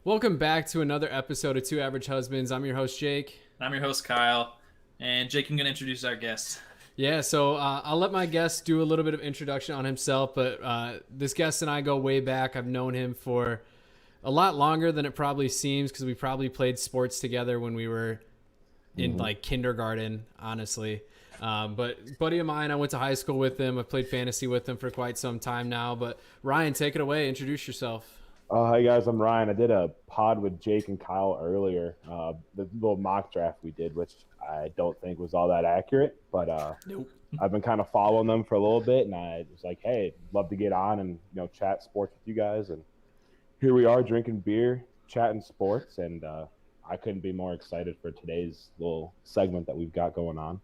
Welcome back to another episode of Two Average Husbands. I'm your host, Jake. I'm your host, Kyle. And Jake, I'm going to introduce our guest. Yeah, so I'll let my guest do a little bit of introduction on himself, but this guest and I go way back. I've known him for a lot longer than it probably seems because we probably played sports together when we were in like kindergarten, honestly. But buddy of mine, I went to high school with him. I've played fantasy with him for quite some time now. But Ryan, take it away. Introduce yourself. Hi guys, I'm Ryan. I did a pod with Jake and Kyle earlier, the little mock draft we did, which I don't think was all that accurate, but Nope. I've been kind of following them for a little bit, and I was like, hey, love to get on and chat sports with you guys, and here we are drinking beer, chatting sports, and I couldn't be more excited for today's little segment that we've got going on.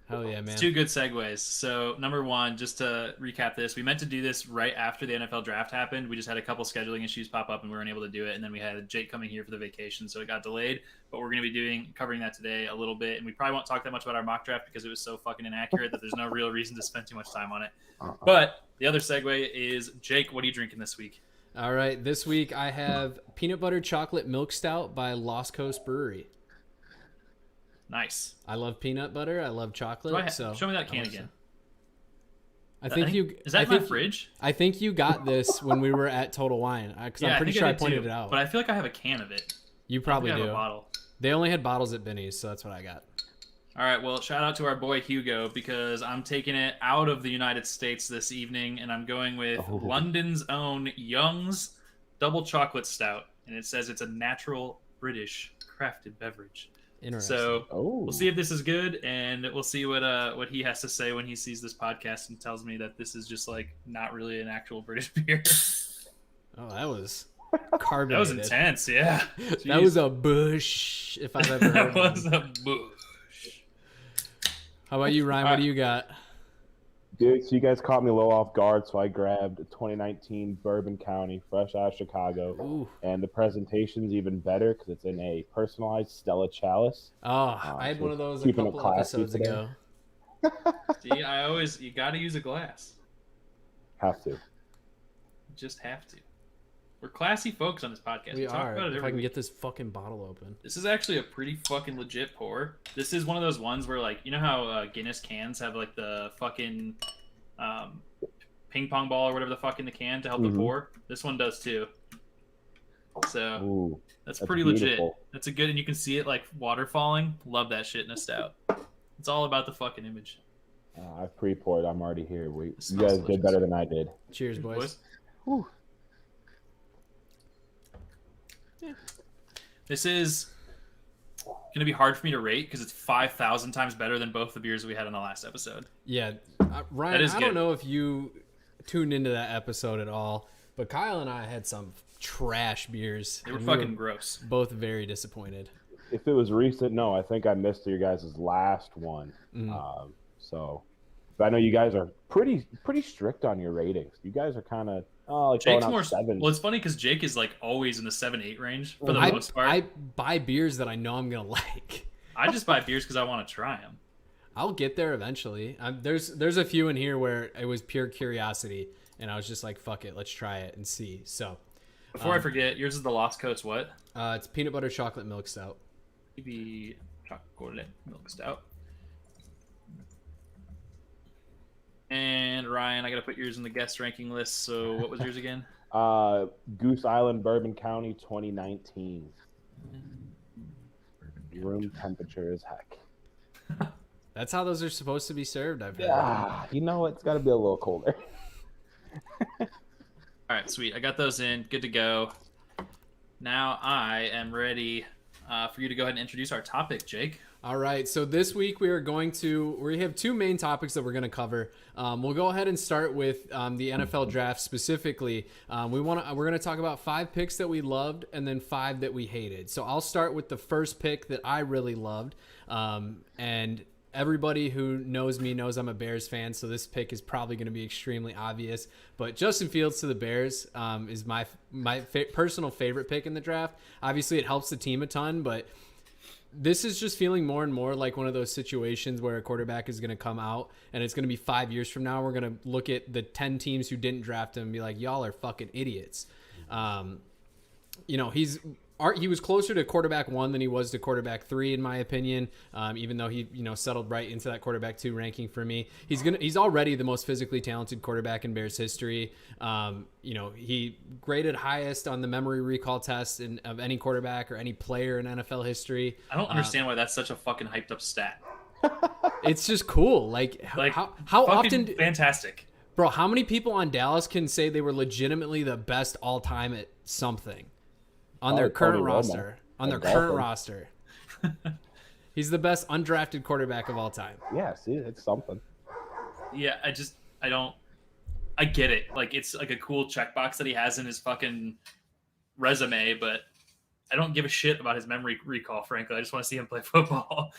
Hell yeah, man. It's two good segues. So, number one, just to recap this, we meant to do this right after the NFL draft happened. We just had a couple scheduling issues pop up and we weren't able to do it. And then we had Jake coming here for the vacation, so it got delayed. But we're going to be covering that today a little bit. And we probably won't talk that much about our mock draft because it was so fucking inaccurate that there's no real reason to spend too much time on it. But the other segue is, Jake, what are you drinking this week? All right, this week I have peanut butter chocolate milk stout by Lost Coast Brewery. Nice. I love peanut butter. I love chocolate. Show me that can again. I think you. Is that in my fridge? I think you got this when we were at Total Wine because I'm pretty sure I pointed it out. But I feel like I have a can of it. You probably I do. have a bottle. They only had bottles at Benny's, so that's what I got. All right, well, shout out to our boy Hugo because I'm taking it out of the United States this evening, and I'm going with London's own Young's Double Chocolate Stout, and it says it's a natural British crafted beverage. Interesting. So we'll see if this is good, and we'll see what he has to say when he sees this podcast and tells me that this is just like not really an actual British beer. Oh, that was carbonated. That was intense, yeah. That was a bush, if I've ever heard That was a bush. How about you, Ryan? What do you got? Dude, so you guys caught me a little off guard, so I grabbed a 2019 Bourbon County, fresh out of Chicago. Ooh. And the presentation's even better because it's in a personalized Stella chalice. Oh, I had one of those a couple episodes ago. See, you got to use a glass. Have to. You just have to. We're classy folks on this podcast. We talk are. about it If I can week. get this fucking bottle open. This is actually a pretty fucking legit pour. This is one of those ones where, like, you know how Guinness cans have, like, the fucking ping pong ball or whatever the fuck in the can to help the pour? This one does, too. So, that's pretty beautiful. legit. That's a good, and you can see it, like, water falling. Love that shit in a stout. It's all about the fucking image. I've pre-poured. I'm already here. You guys delicious. did better than I did. Cheers, boys. Whew. This is going to be hard for me to rate because it's 5,000 times better than both the beers we had in the last episode. Yeah, Ryan, I don't know if you tuned into that episode at all, but Kyle and I had some trash beers. They were fucking gross. Both very disappointed. If it was recent, no, I think I missed your guys' last one. But I know you guys are pretty strict on your ratings. You guys are kind of Jake's more 7. Well, it's funny because Jake is like always in the 7-8 range for the most part. I buy beers that I know I'm gonna like. I just buy beers because I want to try them. I'll get there eventually. There's a few in here where it was pure curiosity, and I was just like, "Fuck it, let's try it and see." So, before I forget, yours is the Lost Coast what? It's peanut butter chocolate milk stout. Maybe chocolate milk stout. And Ryan, I gotta put yours in the guest ranking list. So what was yours again? Goose Island, Bourbon County, 2019. Room temperature is heck. That's how those are supposed to be served, I've heard. Yeah, it's got to be a little colder. All right, sweet. I got those in. Good to go. Now I am ready for you to go ahead and introduce our topic, Jake. All right, so this week we have two main topics that we're going to cover. We'll go ahead and start with the NFL draft specifically. We're going to talk about 5 picks that we loved and then 5 that we hated. So I'll start with the first pick that I really loved, and everybody who knows me knows I'm a Bears fan, so this pick is probably going to be extremely obvious. But Justin Fields to the Bears is my personal favorite pick in the draft. Obviously, it helps the team a ton, but this is just feeling more and more like one of those situations where a quarterback is going to come out and it's going to be 5 years from now. We're going to look at the 10 teams who didn't draft him and be like, y'all are fucking idiots. you know, he was closer to quarterback 1 than he was to quarterback 3 in my opinion. Even though he, you know, settled right into that quarterback 2 ranking for me. He's already the most physically talented quarterback in Bears history. You know, he graded highest on the memory recall test of any quarterback or any player in NFL history. I don't understand why that's such a fucking hyped up stat. It's just cool. Like how often fantastic. Bro, how many people on Dallas can say they were legitimately the best all time at something? On their current roster. On their current roster. He's the best undrafted quarterback of all time. Yeah, see, it's something. Yeah, I get it. Like, it's like a cool checkbox that he has in his fucking resume, but I don't give a shit about his memory recall, frankly. I just want to see him play football.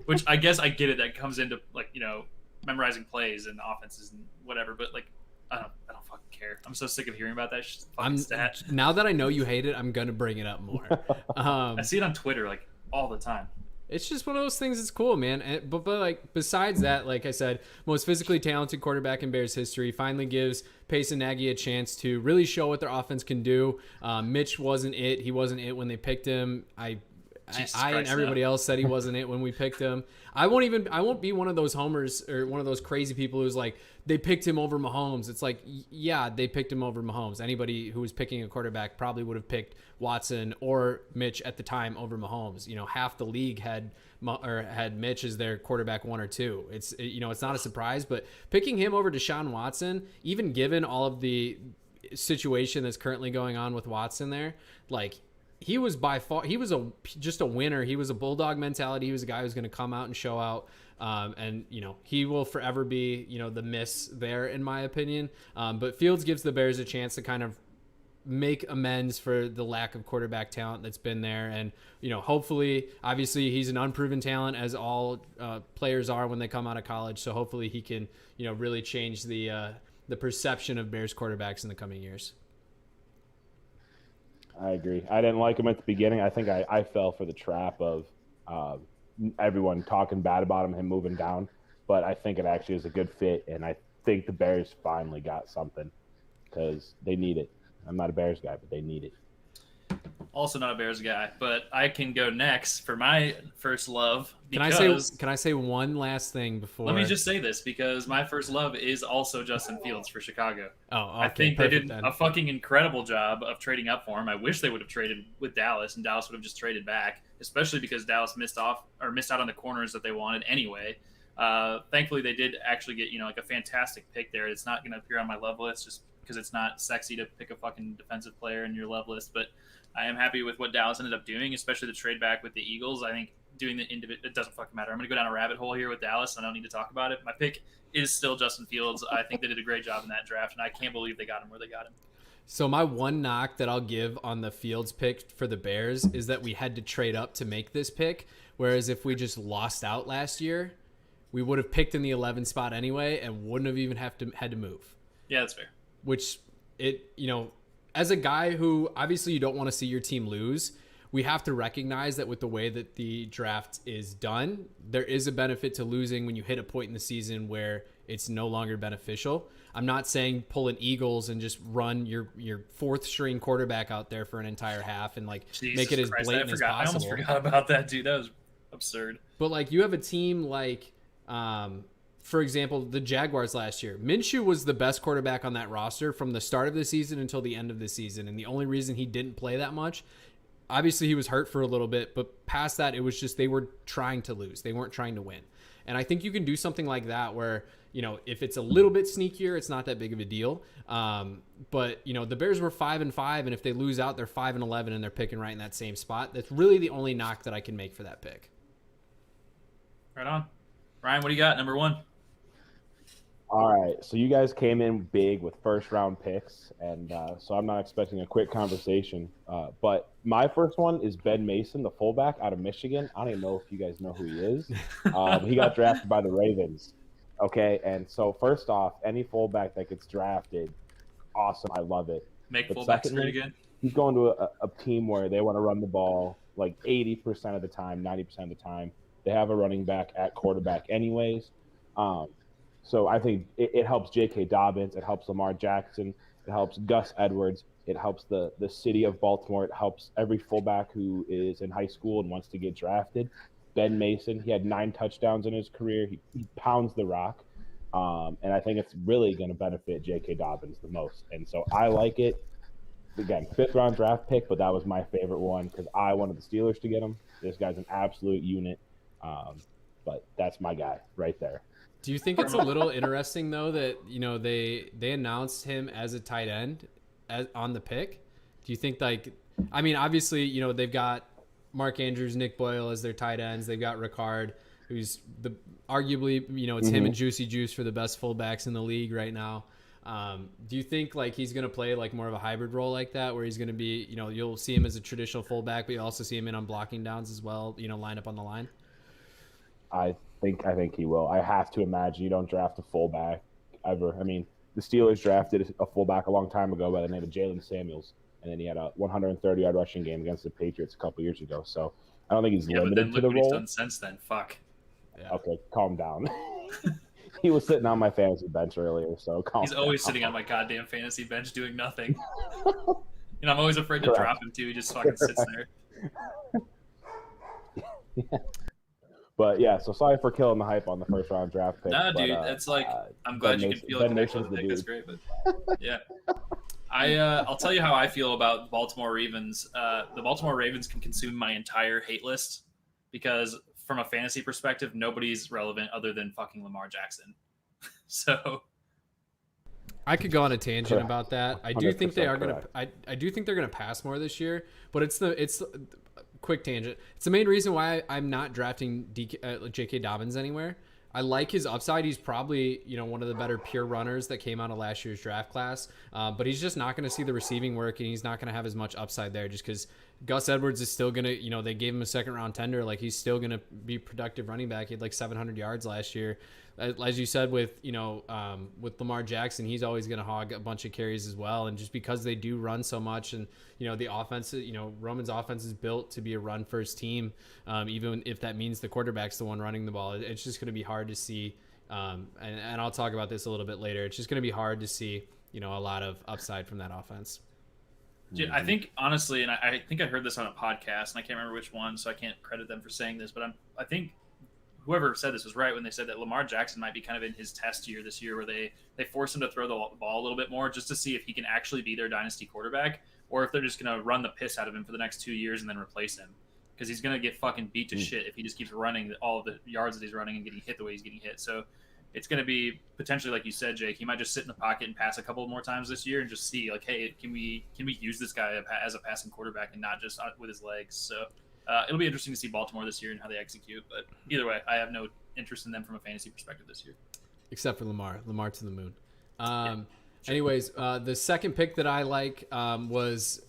Which I guess I get it. That comes into, like, you know, memorizing plays and offenses and whatever, but like, I don't fucking care. I'm so sick of hearing about that fucking stat. Now that I know you hate it, I'm gonna bring it up more. I see it on Twitter like all the time. It's just one of those things that's cool, man. But like, besides that, like I said, most physically talented quarterback in Bears history, finally gives Pace and Nagy a chance to really show what their offense can do. Mitch wasn't it. He wasn't it when they picked him. I and everybody else said he wasn't it when we picked him. I won't be one of those homers or one of those crazy people who's like, they picked him over Mahomes. It's like, yeah, they picked him over Mahomes. Anybody who was picking a quarterback probably would have picked Watson or Mitch at the time over Mahomes. You know, half the league had Mitch as their quarterback 1 or 2. It's not a surprise, but picking him over Deshaun Watson, even given all of the situation that's currently going on with Watson there, like, he was by far, just a winner. He was a bulldog mentality. He was a guy who's going to come out and show out. And, you know, he will forever be, you know, the miss there, in my opinion. But Fields gives the Bears a chance to kind of make amends for the lack of quarterback talent that's been there. And, you know, hopefully, obviously, he's an unproven talent, as all players are when they come out of college. So hopefully he can, you know, really change the perception of Bears quarterbacks in the coming years. I agree. I didn't like him at the beginning. I think I fell for the trap of everyone talking bad about him moving down. But I think it actually is a good fit, and I think the Bears finally got something because they need it. I'm not a Bears guy, but they need it. Also not a Bears guy, but I can go next for my first love. Can I say one last thing before? Let me just say this, because my first love is also Justin Fields for Chicago. Oh, okay, I think they did then. a fucking incredible job of trading up for him. I wish they would have traded with Dallas, and Dallas would have just traded back, especially because Dallas missed out on the corners that they wanted anyway. Thankfully, they did actually get, you know, like a fantastic pick there. It's not going to appear on my love list just because it's not sexy to pick a fucking defensive player in your love list, but I am happy with what Dallas ended up doing, especially the trade back with the Eagles. I think doing it doesn't fucking matter. I'm going to go down a rabbit hole here with Dallas. I don't need to talk about it. My pick is still Justin Fields. I think they did a great job in that draft, and I can't believe they got him where they got him. So my one knock that I'll give on the Fields pick for the Bears is that we had to trade up to make this pick, whereas if we just lost out last year, we would have picked in the 11 spot anyway and wouldn't have even had to move. Yeah, that's fair. Which, as a guy who obviously you don't want to see your team lose, we have to recognize that with the way that the draft is done, there is a benefit to losing when you hit a point in the season where it's no longer beneficial. I'm not saying pull an Eagles and just run your fourth string quarterback out there for an entire half and make it as blatant as possible. I almost forgot about that, dude. That was absurd. But like, you have a team like, for example, the Jaguars last year. Minshew was the best quarterback on that roster from the start of the season until the end of the season. And the only reason he didn't play that much, obviously he was hurt for a little bit, but past that, it was just they were trying to lose. They weren't trying to win. And I think you can do something like that where, you know, if it's a little bit sneakier, it's not that big of a deal. But, you know, the Bears were 5-5, and if they lose out, they're 5-11, and they're picking right in that same spot. That's really the only knock that I can make for that pick. Right on. Ryan, what do you got? Number one. All right, so you guys came in big with first-round picks, and so I'm not expecting a quick conversation. But my first one is Ben Mason, the fullback out of Michigan. I don't even know if you guys know who he is. He got drafted by the Ravens. Okay, and so first off, any fullback that gets drafted, awesome. I love it. Make fullbacks great again. He's going to a team where they want to run the ball like 80% of the time, 90% of the time. They have a running back at quarterback anyways. So I think it helps J.K. Dobbins. It helps Lamar Jackson. It helps Gus Edwards. It helps the city of Baltimore. It helps every fullback who is in high school and wants to get drafted. Ben Mason, he had 9 touchdowns in his career. He pounds the rock. And I think it's really going to benefit J.K. Dobbins the most. And so I like it. Again, 5th-round draft pick, but that was my favorite one because I wanted the Steelers to get him. This guy's an absolute unit. But that's my guy right there. Do you think it's a little interesting, though, that, they announced him as a tight end on the pick? Do you think, obviously, they've got Mark Andrews, Nick Boyle as their tight ends. They've got Ricard, who's arguably, it's him and Juicy Juice for the best fullbacks in the league right now. Do you think he's going to play more of a hybrid role like that, where he's going to be, you'll see him as a traditional fullback, but you also see him in on blocking downs as well, line up on the line? I think he will. I have to imagine you don't draft a fullback ever. I mean, the Steelers drafted a fullback a long time ago by the name of Jalen Samuels, and then he had a 130-yard rushing game against the Patriots a couple years ago. So I don't think he's limited to the role. He's done since then. Fuck. Yeah. Okay, calm down. He was sitting on my fantasy bench earlier, so calm He's always down. sitting on my goddamn fantasy bench doing nothing. I'm always afraid to drop him too. He just fucking sits there. Yeah. But yeah, so sorry for killing the hype on the 1st-round draft pick. Nah, dude, that's I'm glad you can feel a connection with the pick. That's great, but yeah. I'll tell you how I feel about the Baltimore Ravens. The Baltimore Ravens can consume my entire hate list because from a fantasy perspective, nobody's relevant other than fucking Lamar Jackson. So I could go on a tangent about that. I do think they are going correct. to. I do think they're going to pass more this year. But it's quick tangent. It's the main reason why I'm not drafting J.K. Dobbins anywhere. I like his upside. He's probably one of the better pure runners that came out of last year's draft class. But he's just not going to see the receiving work, and he's not going to have as much upside there just because Gus Edwards is still going to, they gave him a 2nd-round tender. He's still going to be productive running back. He had 700 yards last year. As you said with Lamar Jackson, he's always going to hog a bunch of carries as well. And just because they do run so much, and the offense, Roman's offense is built to be a run first team, even if that means the quarterback's the one running the ball. It's just going to be hard to see. And I'll talk about this a little bit later. It's just going to be hard to see a lot of upside from that offense. I think honestly, and I think I heard this on a podcast, and I can't remember which one, so I can't credit them for saying this, but I think whoever said this was right when they said that Lamar Jackson might be kind of in his test year this year, where they force him to throw the ball a little bit more just to see if he can actually be their dynasty quarterback, or if they're just going to run the piss out of him for the next 2 years and then replace him, because he's going to get fucking beat to shit if he just keeps running all of the yards that he's running and getting hit the way he's getting hit. So it's going to be potentially, like you said, Jake, he might just sit in the pocket and pass a couple more times this year and just see hey, can we use this guy as a passing quarterback and not just with his legs. So it'll be interesting to see Baltimore this year and how they execute. But either way, I have no interest in them from a fantasy perspective this year. Except for Lamar to the moon. Anyways, the second pick that I like was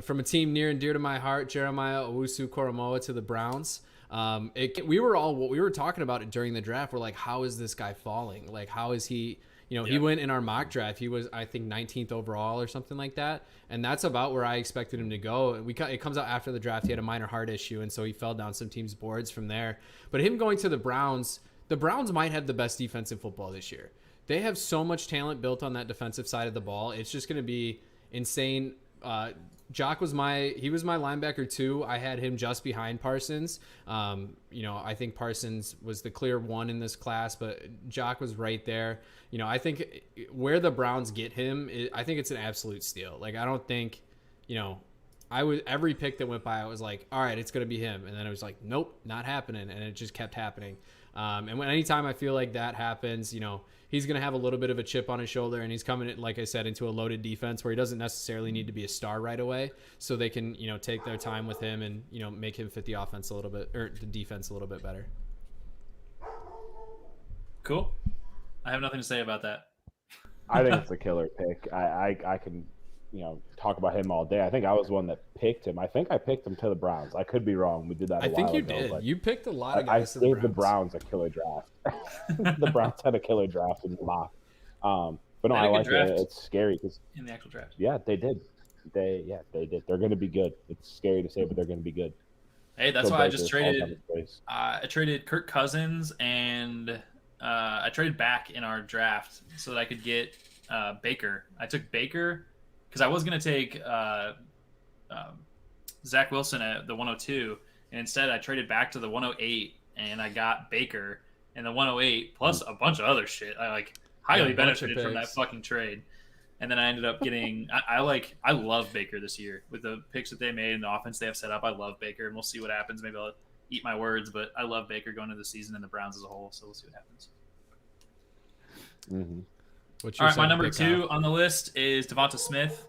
from a team near and dear to my heart, Jeremiah Owusu-Koramoah to the Browns. We were talking about it during the draft. We're like, how is this guy falling? How is he? He went in our mock draft. He was, I think, 19th overall or something like that. And that's about where I expected him to go. It comes out after the draft. He had a minor heart issue, and so he fell down some teams' boards from there. But him going to the Browns might have the best defense in football this year. They have so much talent built on that defensive side of the ball. It's just going to be insane. Jock was my linebacker too. I had him just behind Parsons. I think Parsons was the clear one in this class, but Jock was right there. I think where the Browns get him, I think it's an absolute steal. I don't think, every pick that went by, I was like, all right, it's going to be him. And then it was like, nope, not happening. And it just kept happening. And anytime I feel like that happens, he's going to have a little bit of a chip on his shoulder, and he's coming, like I said, into a loaded defense where he doesn't necessarily need to be a star right away. So they can, take their time with him and, make him fit the offense a little bit, or the defense a little bit better. Cool. I have nothing to say about that. I think it's a killer pick. I can, talk about him all day. I think I was the one that picked him. I think I picked him to the Browns. I could be wrong. We did that a while ago. I think you did. You picked a lot of guys to the Browns. I gave the Browns a killer draft. The Browns had a killer draft in the mock. But no, I like it. It's scary because in the actual draft. Yeah, they did. They did. They're going to be good. It's scary to say, but they're going to be good. Hey, that's why I just traded. I traded Kirk Cousins and I traded back in our draft so that I could get Baker. I took Baker, because I was going to take Zach Wilson at the 102, and instead I traded back to the 108, and I got Baker and the 108 plus a bunch of other shit. I highly benefited from that fucking trade. And then I ended up getting I love Baker this year with the picks that they made and the offense they have set up. I love Baker, and we'll see what happens. Maybe I'll eat my words, but I love Baker going into the season and the Browns as a whole. So we'll see what happens. Mm-hmm. All right, my number 2 on the list is Devonta Smith.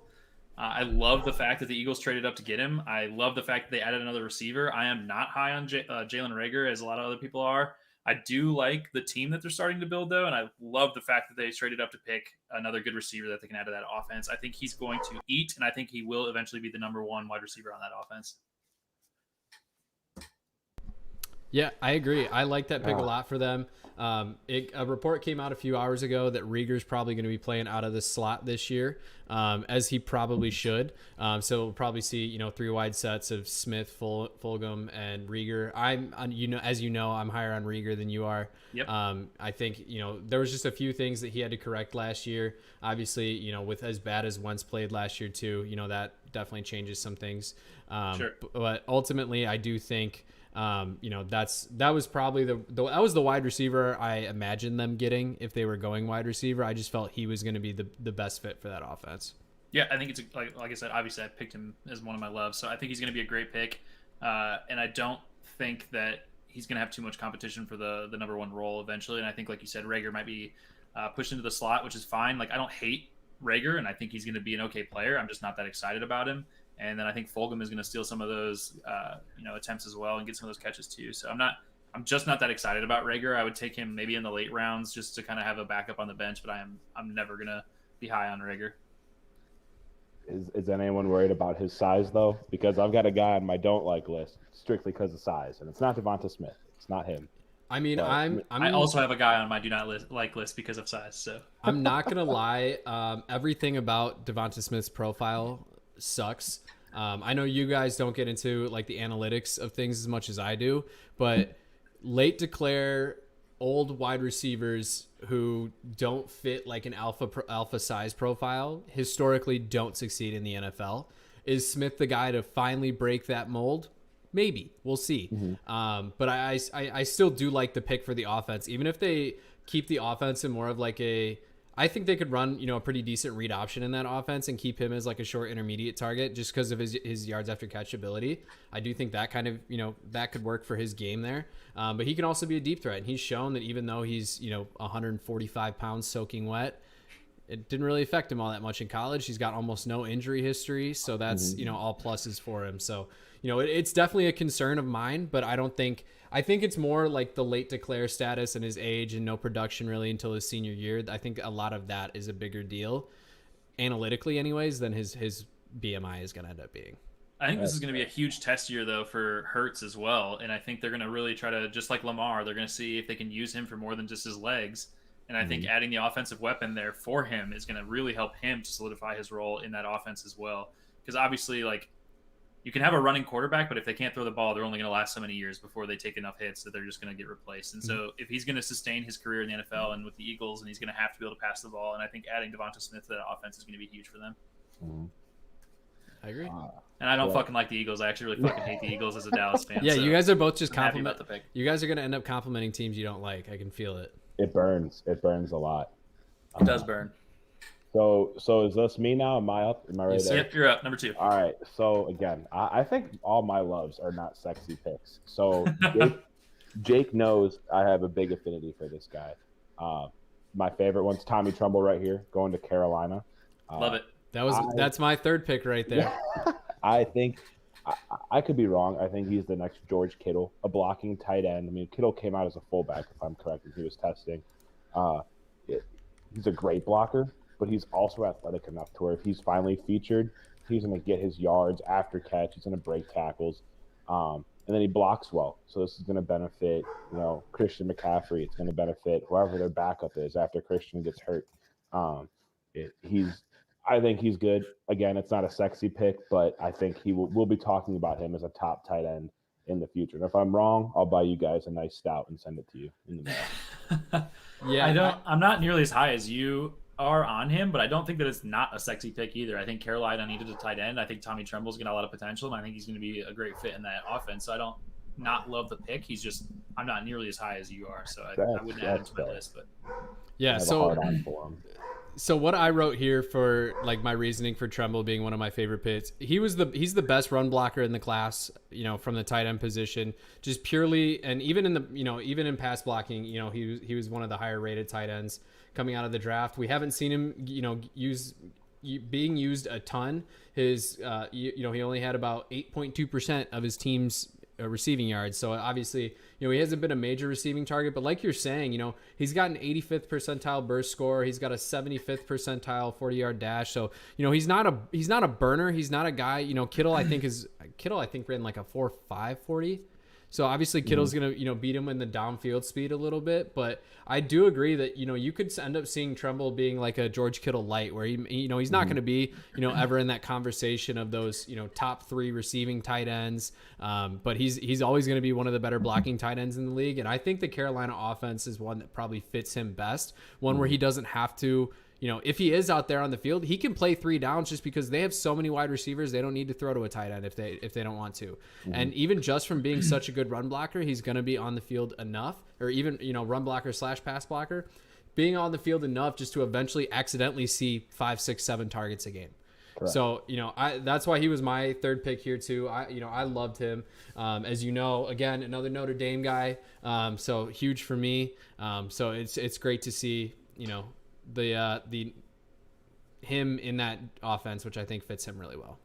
I love the fact that the Eagles traded up to get him. I love the fact that they added another receiver. I am not high on Jalen Reagor as a lot of other people are. I do like the team that they're starting to build, though, and I love the fact that they traded up to pick another good receiver that they can add to that offense. I think he's going to eat, and I think he will eventually be the number 1 wide receiver on that offense. Yeah, I agree. I like that pick a lot for them. A report came out a few hours ago that Rieger's probably going to be playing out of the slot this year, as he probably should. So we'll probably see, 3 wide sets of Smith, Fulgham, and Rieger. As you know, I'm higher on Rieger than you are. Yep. I think, there was just a few things that he had to correct last year. Obviously, with as bad as Wentz played last year too, that definitely changes some things. Sure. But ultimately, I do think. That was probably that was the wide receiver I imagined them getting if they were going wide receiver. I just felt he was going to be the best fit for that offense. Yeah, I think it's like I said, obviously I picked him as one of my loves, so I think he's going to be a great pick. And I don't think that he's going to have too much competition for the number 1 role eventually. And I think, like you said, Reagor might be pushed into the slot, which is fine. I don't hate Reagor, and I think he's going to be an okay player. I'm just not that excited about him. And then I think Fulgham is going to steal some of those, attempts as well and get some of those catches too. So I'm just not that excited about Reagor. I would take him maybe in the late rounds just to kind of have a backup on the bench, but I'm never going to be high on Reagor. Is anyone worried about his size though? Because I've got a guy on my don't like list strictly because of size, and it's not Devonta Smith. It's not him. I mean, I also have a guy on my do not like list because of size. So I'm not gonna lie. Everything about Devonta Smith's profile sucks. I know you guys don't get into the analytics of things as much as I do, but late declare old wide receivers who don't fit an alpha size profile historically don't succeed in the NFL. Is Smith the guy to finally break that mold? Maybe. We'll see. Mm-hmm. But I still do like the pick for the offense, even if they keep the offense in more of I think they could run, a pretty decent read option in that offense and keep him as a short intermediate target just because of his yards after catch ability. I do think that kind of, that could work for his game there. But he can also be a deep threat. And he's shown that even though he's, 145 pounds soaking wet, it didn't really affect him all that much in college. He's got almost no injury history. So that's, all pluses for him. So, it's definitely a concern of mine, but I think it's more the late declare status and his age and no production really until his senior year. I think a lot of that is a bigger deal analytically anyways than his BMI is going to end up being. I think this is going to be a huge test year though for Hurts as well. And I think they're going to really try to, just like Lamar, they're going to see if they can use him for more than just his legs. And I think adding the offensive weapon there for him is going to really help him to solidify his role in that offense as well. Because obviously you can have a running quarterback, but if they can't throw the ball, they're only going to last so many years before they take enough hits that they're just going to get replaced. And so if he's going to sustain his career in the NFL and with the Eagles, and he's going to have to be able to pass the ball, and I think adding Devonta Smith to that offense is going to be huge for them. I agree. And I don't fucking like the Eagles. I actually really fucking hate the Eagles as a Dallas fan. Yeah, so you guys are both just about the pick. You guys are going to end up complimenting teams you don't like. I can feel it. It burns. It burns a lot. It does burn. So is this me now? Am I up? Am I ready? Yep, you're up. Number 2. All right. So again, I think all my loves are not sexy picks. So Jake knows I have a big affinity for this guy. My favorite one's Tommy Trumbull right here, going to Carolina. Love it. That's my third pick right there. I think I could be wrong. I think he's the next George Kittle, a blocking tight end. I mean, Kittle came out as a fullback, if I'm correct, when he was testing. He's a great blocker, but he's also athletic enough to where if he's finally featured, he's going to get his yards after catch. He's going to break tackles. And then he blocks well. So this is going to benefit, Christian McCaffrey. It's going to benefit whoever their backup is after Christian gets hurt. I think he's good. Again, it's not a sexy pick, but I think we'll be talking about him as a top tight end in the future. And if I'm wrong, I'll buy you guys a nice stout and send it to you in the mail. Yeah, I'm not nearly as high as you are on him, but I don't think that it's not a sexy pick either. I think Carolina needed a tight end. I think Tommy Tremble's got a lot of potential, and I think he's going to be a great fit in that offense. So I don't not love the pick. He's just I'm not nearly as high as you are, so I wouldn't add him to my list. But yeah, so what I wrote here for like my reasoning for Tremble being one of my favorite picks, he's the best run blocker in the class, from the tight end position, just purely, and even in the even in pass blocking, he was one of the higher rated tight ends coming out of the draft. We haven't seen him being used a ton. His he only had about 8.2% of his team's receiving yards. So obviously, he hasn't been a major receiving target, but like you're saying, he's got an 85th percentile burst score. He's got a 75th percentile 40-yard dash. So, he's not a burner. He's not a guy, Kittle I think ran like a 4.5 40. So obviously Kittle's going to, beat him in the downfield speed a little bit, but I do agree that, you could end up seeing Tremble being like a George Kittle light where he's not going to be, ever in that conversation of those, top 3 receiving tight ends. But he's always going to be one of the better blocking tight ends in the league. And I think the Carolina offense is one that probably fits him best. One where he doesn't have to, if he is out there on the field, he can play 3 downs just because they have so many wide receivers. They don't need to throw to a tight end if they don't want to. And even just from being such a good run blocker, he's going to be on the field enough, or even, run blocker / pass blocker, being on the field enough just to eventually accidentally see 5, 6, 7 targets a game. Correct. So, that's why he was my third pick here too. I loved him. As again, another Notre Dame guy. So huge for me. So it's great to see, the him in that offense, which I think fits him really well.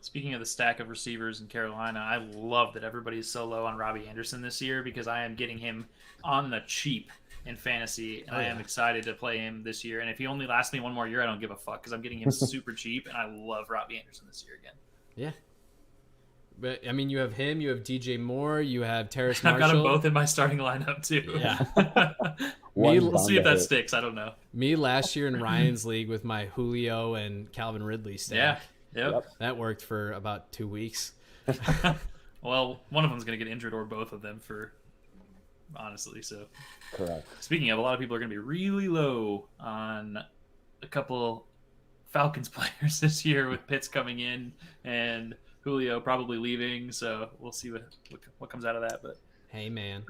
Speaking of the stack of receivers in Carolina, I love that everybody's so low on Robbie Anderson this year because I am getting him on the cheap in fantasy, and I am excited to play him this year. And if he only lasts me one more year, I don't give a fuck because I'm getting him super cheap, and I love Robbie Anderson this year again. Yeah. But, I mean, you have him, you have DJ Moore, you have Terrace Marshall. I've got them both in my starting lineup, too. Yeah. We'll see if that sticks. I don't know. Me last year in Ryan's league with my Julio and Calvin Ridley stack. Yeah. Yep. That worked for about 2 weeks. Well, one of them's going to get injured or both of them honestly. So, correct. Speaking of, a lot of people are going to be really low on a couple Falcons players this year with Pitts coming in and Julio probably leaving. So we'll see what comes out of that. But hey, man.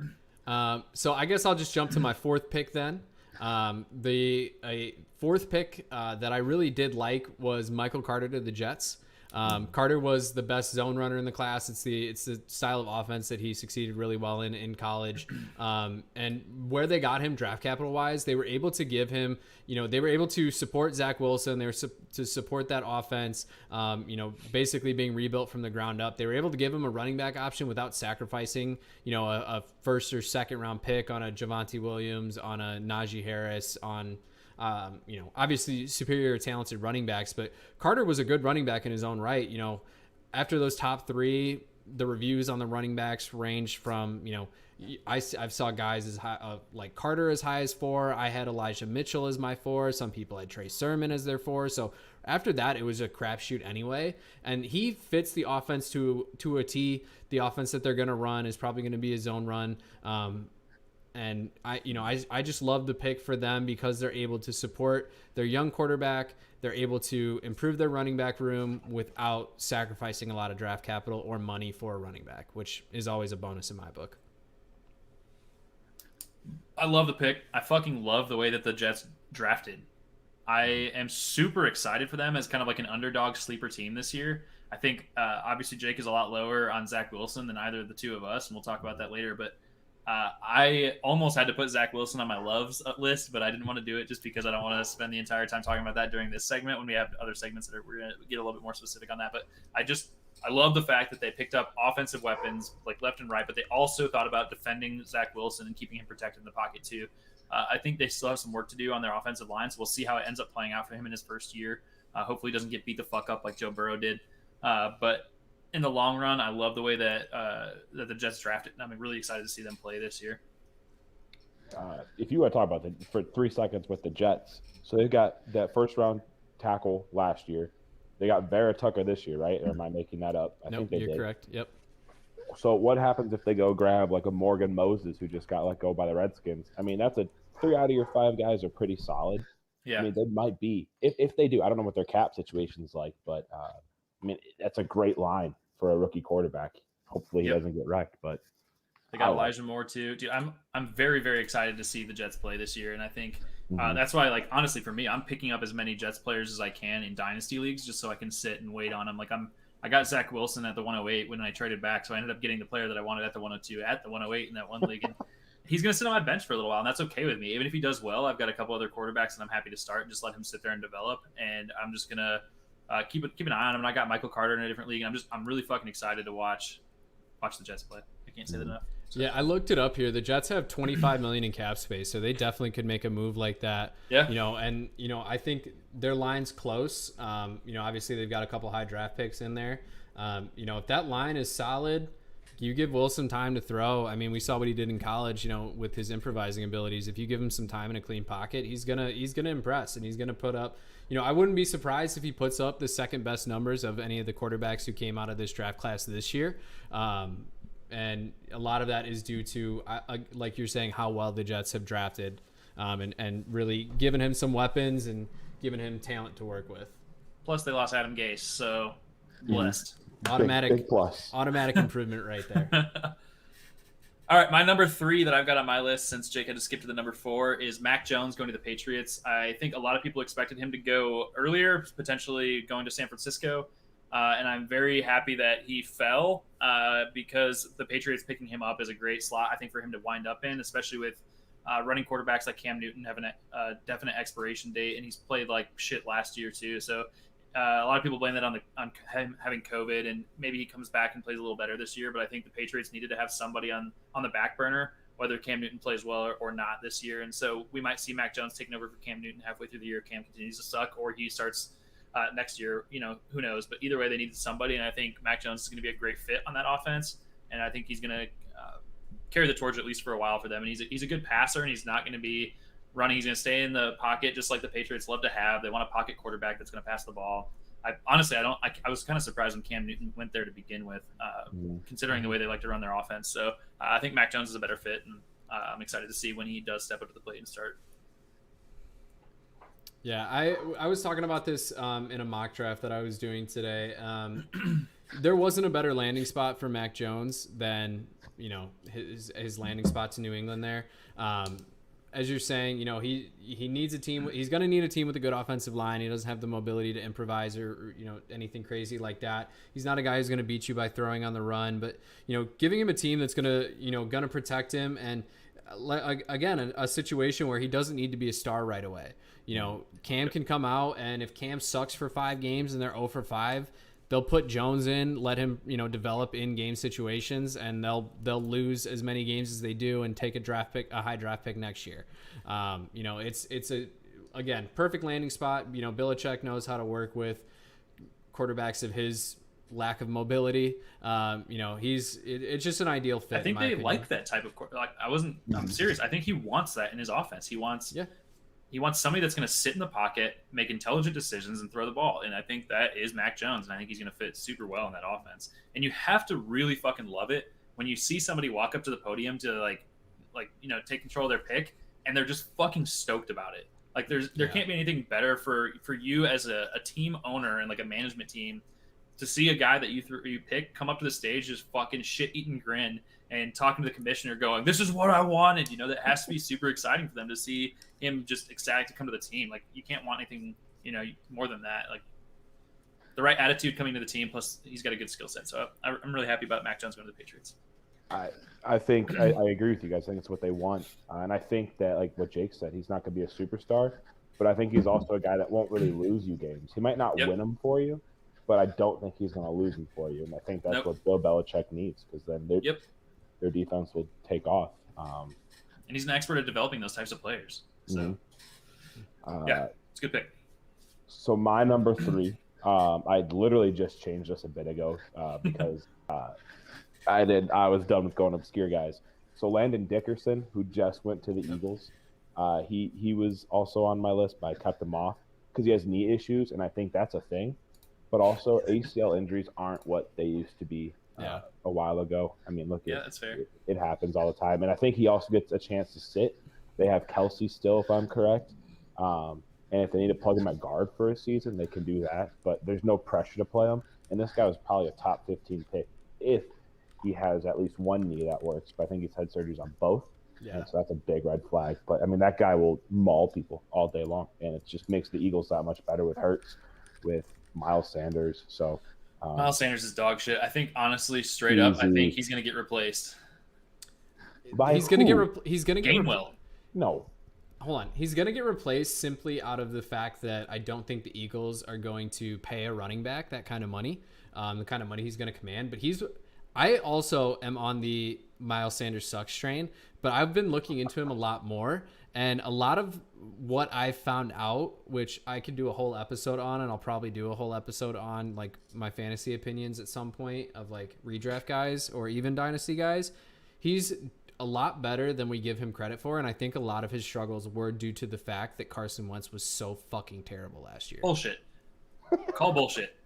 So I guess I'll just jump to my fourth pick then. The fourth pick that I really did like was Michael Carter to the Jets. Carter was the best zone runner in the class. It's the style of offense that he succeeded really well in college. And where they got him draft capital wise, they were able to give him, they were able to support Zach Wilson. They were to support that offense, basically being rebuilt from the ground up. They were able to give him a running back option without sacrificing, a first or second round pick on a Javonte Williams, on a Najee Harris, on obviously superior talented running backs, but Carter was a good running back in his own right. After those top 3, the reviews on the running backs ranged from, I've saw guys as high, like Carter as high as 4. I had Elijah Mitchell as my 4. Some people had Trey Sermon as their 4. So after that, it was a crapshoot anyway. And he fits the offense to a T. The offense that they're going to run is probably going to be a zone run. And I just love the pick for them because they're able to support their young quarterback. They're able to improve their running back room without sacrificing a lot of draft capital or money for a running back, which is always a bonus in my book. I love the pick. I fucking love the way that the Jets drafted. I am super excited for them as kind of like an underdog sleeper team this year. I think obviously Jake is a lot lower on Zach Wilson than either of the two of us, and we'll talk about that later, but I almost had to put Zach Wilson on my loves list, but I didn't want to do it just because I don't want to spend the entire time talking about that during this segment when we have other segments that we're going to get a little bit more specific on that. But I love the fact that they picked up offensive weapons like left and right, but they also thought about defending Zach Wilson and keeping him protected in the pocket too. I think they still have some work to do on their offensive line, so we'll see how it ends up playing out for him in his first year. Hopefully he doesn't get beat the fuck up like Joe Burrow did. But in the long run, I love the way that the Jets drafted, and I'm really excited to see them play this year. If you want to talk about for 3 seconds with the Jets, so they've got that first round tackle last year. They got Vera Tucker this year, right? Or am I making that up? I think they did. You're correct. Yep. So what happens if they go grab like a Morgan Moses who just got let go by the Redskins? I mean, that's 3 out of your 5 guys are pretty solid. Yeah. I mean, they might be if they do. I don't know what their cap situation's like, but I mean, that's a great line for a rookie quarterback. Hopefully, he doesn't get wrecked. But they got Elijah Moore too. Dude, I'm very, very excited to see the Jets play this year, and I think that's why, like, honestly, for me, I'm picking up as many Jets players as I can in dynasty leagues, just so I can sit and wait on them. Like, I got Zach Wilson at the 108 when I traded back, so I ended up getting the player that I wanted at the 102 at the 108 in that one league, and he's going to sit on my bench for a little while, and that's okay with me. Even if he does well, I've got a couple other quarterbacks that I'm happy to start and just let him sit there and develop, and I'm just going to keep an eye on him. And I got Michael Carter in a different league, and I'm really fucking excited to watch the Jets play. I can't say that enough. So. Yeah, I looked it up here. The Jets have $25 million in cap space, so they definitely could make a move like that. Yeah. And I think their line's close. Obviously they've got a couple high draft picks in there. If that line is solid, you give Wilson time to throw. I mean, we saw what he did in college, with his improvising abilities. If you give him some time in a clean pocket, he's gonna impress, and he's gonna put up. I wouldn't be surprised if he puts up the second best numbers of any of the quarterbacks who came out of this draft class this year. And a lot of that is due to, like you're saying, how well the Jets have drafted, and really given him some weapons and given him talent to work with. Plus, they lost Adam Gase, so blessed. Automatic plus. Automatic improvement right there. All right, my number 3 that I've got on my list, since Jake had to skip to the number 4, is Mac Jones going to the Patriots. I think a lot of people expected him to go earlier, potentially going to San Francisco. And I'm very happy that he fell because the Patriots picking him up is a great slot, I think, for him to wind up in, especially with running quarterbacks like Cam Newton having a definite expiration date, and he's played like shit last year too. So a lot of people blame that on him having COVID, and maybe he comes back and plays a little better this year. But I think the Patriots needed to have somebody on the back burner, whether Cam Newton plays well or not this year. And so we might see Mac Jones taking over for Cam Newton halfway through the year. Cam continues to suck, or he starts next year, who knows? But either way, they needed somebody, and I think Mac Jones is going to be a great fit on that offense, and I think he's going to carry the torch at least for a while for them. And he's a good passer, and he's not going to be running. He's going to stay in the pocket just like the Patriots love to have. They want a pocket quarterback that's going to pass the ball. I was kind of surprised when Cam Newton went there to begin with, considering the way they like to run their offense. So I think Mac Jones is a better fit, and I'm excited to see when he does step up to the plate and start. Yeah, I was talking about this in a mock draft that I was doing today. There wasn't a better landing spot for Mac Jones than his landing spot to New England there. As you're saying, he needs a team. He's going to need a team with a good offensive line. He doesn't have the mobility to improvise or anything crazy like that. He's not a guy who's going to beat you by throwing on the run, but giving him a team that's going to protect him, and again, a situation where he doesn't need to be a star right away. Cam can come out, and if Cam sucks for 5 games and they're 0 for 5, they'll put Jones in, let him, develop in game situations, and they'll lose as many games as they do and take a high draft pick next year. It's a perfect landing spot. Belichick knows how to work with quarterbacks of his lack of mobility. It's just an ideal fit. I think they like that type of quarterback. I'm serious. I think he wants that in his offense. He wants somebody that's going to sit in the pocket, make intelligent decisions, and throw the ball. And I think that is Mac Jones, and I think he's going to fit super well in that offense. And you have to really fucking love it when you see somebody walk up to the podium to take control of their pick, and they're just fucking stoked about it. Like there can't be anything better for you as a team owner and like a management team to see a guy that you pick come up to the stage, just fucking shit-eating grin and talking to the commissioner going, "This is what I wanted." That has to be super exciting for them to see him just ecstatic to come to the team. Like, you can't want anything, more than that. Like, the right attitude coming to the team, plus he's got a good skill set. So I'm really happy about Mac Jones going to the Patriots. I think I agree with you guys. I think it's what they want. And I think that, like what Jake said, he's not going to be a superstar, but I think he's also a guy that won't really lose you games. He might not win them for you, but I don't think he's going to lose them for you. And I think that's what Bill Belichick needs, because then their defense will take off. And he's an expert at developing those types of players. So, it's a good pick. So my number 3, I literally just changed this a bit ago because I was done with going obscure guys. So Landon Dickerson, who just went to the Eagles, he was also on my list, but I kept him off because he has knee issues, and I think that's a thing. But also ACL injuries aren't what they used to be a while ago. I mean, look, that's fair. It happens all the time. And I think he also gets a chance to sit. They have Kelsey still, if I'm correct. And if they need to plug him at guard for a season, they can do that. But there's no pressure to play him. And this guy was probably a top 15 pick if he has at least one knee that works. But I think he's had surgeries on both. Yeah. And so that's a big red flag. But, I mean, that guy will maul people all day long. And it just makes the Eagles that much better with Hurts, with Miles Sanders. So Miles Sanders is dog shit. I think, honestly, straight up, I think he's going to get replaced. He's going to get Gainwell. No. Hold on. He's going to get replaced simply out of the fact that I don't think the Eagles are going to pay a running back that kind of money, the kind of money he's going to command. But I also am on the Miles Sanders sucks train, but I've been looking into him a lot more. And a lot of what I found out, which I could do a whole episode on, and I'll probably do a whole episode on like my fantasy opinions at some point of like redraft guys or even dynasty guys. He's a lot better than we give him credit for, and I think a lot of his struggles were due to the fact that Carson Wentz was so fucking terrible last year. Bullshit. Call bullshit.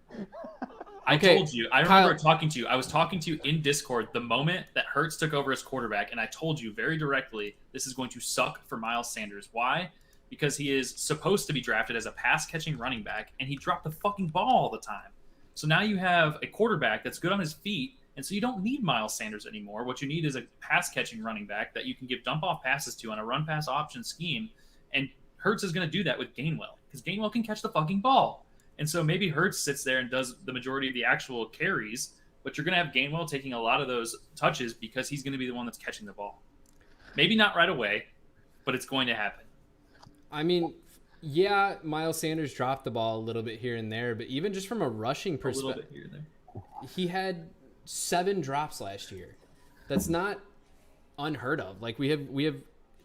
I told you. I remember talking to you. I was talking to you in Discord the moment that Hurts took over as quarterback, and I told you very directly this is going to suck for Miles Sanders. Why? Because he is supposed to be drafted as a pass-catching running back, and he dropped the fucking ball all the time. So now you have a quarterback that's good on his feet, and so you don't need Miles Sanders anymore. What you need is a pass-catching running back that you can give dump-off passes to on a run-pass option scheme, and Hurts is going to do that with Gainwell, because Gainwell can catch the fucking ball. And so maybe Hurts sits there and does the majority of the actual carries, but you're going to have Gainwell taking a lot of those touches because he's going to be the one that's catching the ball. Maybe not right away, but it's going to happen. I mean, yeah, Miles Sanders dropped the ball a little bit here and there, but even just from a rushing perspective, he had 7 drops last year. That's not unheard of. Like we have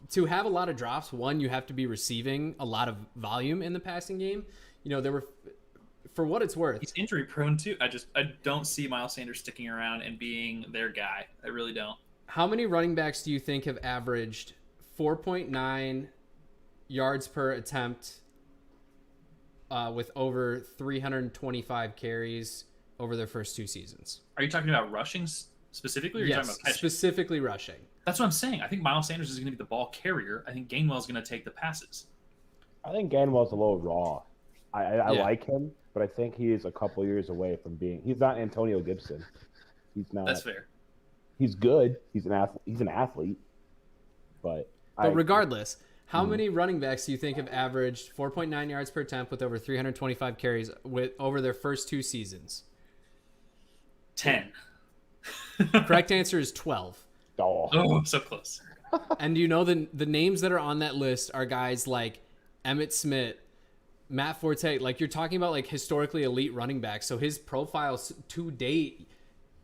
to have a lot of drops. One, you have to be receiving a lot of volume in the passing game. You know, there were, for what it's worth, he's injury prone too. I don't see Miles Sanders sticking around and being their guy. I really don't. How many running backs do you think have averaged 4.9 yards per attempt with over 325 carries over their first 2 seasons? Are you talking about rushing specifically, or are you talking about catching? Specifically rushing. That's what I'm saying. I think Miles Sanders is going to be the ball carrier. I think Gainwell's going to take the passes. I think Gainwell's a little raw. I like him, but I think he is a couple years away from being. He's not Antonio Gibson. He's not. That's fair. He's good. He's an athlete. But regardless, how many running backs do you think have averaged 4.9 yards per attempt with over 325 carries over their first 2 seasons? 10. Correct answer is 12. Oh, so close. And you know the names that are on that list are guys like Emmitt Smith, Matt Forte. Like, you're talking about like historically elite running backs. So his profile to date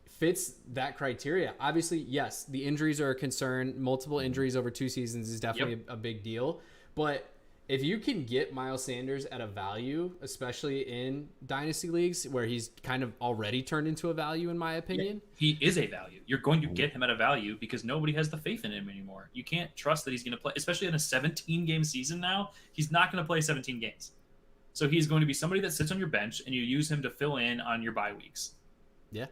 fits that criteria. Obviously, yes, the injuries are a concern. Multiple injuries over 2 seasons is definitely a big deal. But if you can get Miles Sanders at a value, especially in dynasty leagues where he's kind of already turned into a value, in my opinion. Yeah, he is a value. You're going to get him at a value because nobody has the faith in him anymore. You can't trust that he's going to play, especially in a 17-game season now. He's not going to play 17 games. So he's going to be somebody that sits on your bench and you use him to fill in on your bye weeks. Yeah.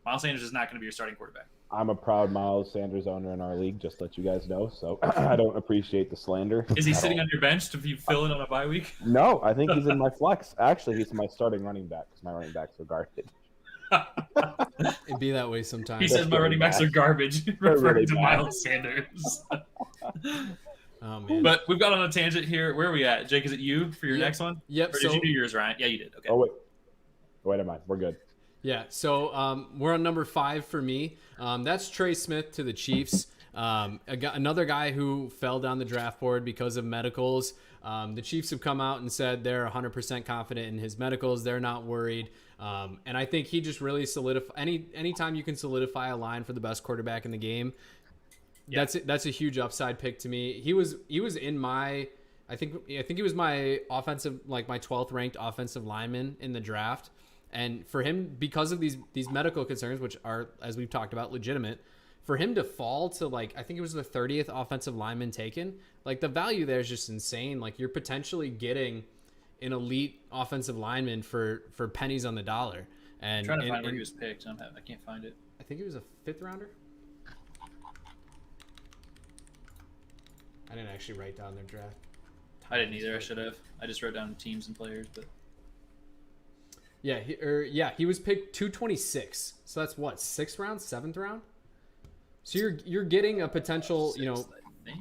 Miles Sanders is not going to be your starting quarterback. I'm a proud Miles Sanders owner in our league, just to let you guys know. So I don't appreciate the slander. Is he sitting on your bench to be fill in on a bye week? No, I think he's in my flex. Actually, he's my starting running back because my running backs are garbage. It'd be that way sometimes. He says my running backs are garbage, referring to Miles Sanders. Oh, man. But we've got on a tangent here. Where are we at? Jake, is it you for your next one? Yep. Or did you do yours, Ryan? Yeah, you did. Okay. Oh, wait, am I? We're good. Yeah, so we're on number 5 for me. That's Trey Smith to the Chiefs. Another guy who fell down the draft board because of medicals. The Chiefs have come out and said they're 100% confident in his medicals. They're not worried. And I think he just really anytime you can solidify a line for the best quarterback in the game, that's a huge upside pick to me. He was in my I think he was my offensive, like my 12th ranked offensive lineman in the draft. And for him, because of these medical concerns, which are, as we've talked about, legitimate, for him to fall to like, I think it was the 30th offensive lineman taken, like the value there is just insane. Like you're potentially getting an elite offensive lineman for pennies on the dollar. And I'm trying to find where he was picked. I can't find it. I think he was a 5th rounder. I didn't actually write down their draft I didn't either. I should have. I just wrote down teams and players, but He was picked 226. So that's what, 6th round, 7th round? So you're getting a potential,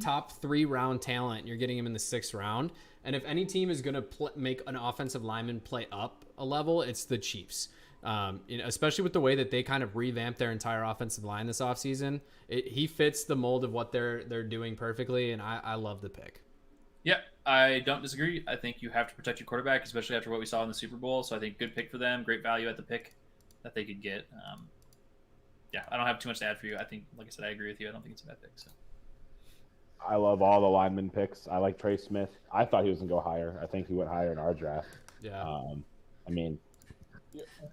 top 3 round talent. You're getting him in the 6th round. And if any team is going to make an offensive lineman play up a level, it's the Chiefs. Especially with the way that they kind of revamped their entire offensive line this offseason. He fits the mold of what they're doing perfectly, and I love the pick. Yeah, I don't disagree. I think you have to protect your quarterback, especially after what we saw in the Super Bowl. So I think good pick for them, great value at the pick that they could get. I don't have too much to add for you. I think, like I said, I agree with you. I don't think it's a bad pick. So. I love all the lineman picks. I like Trey Smith. I thought he was going to go higher. I think he went higher in our draft. Yeah.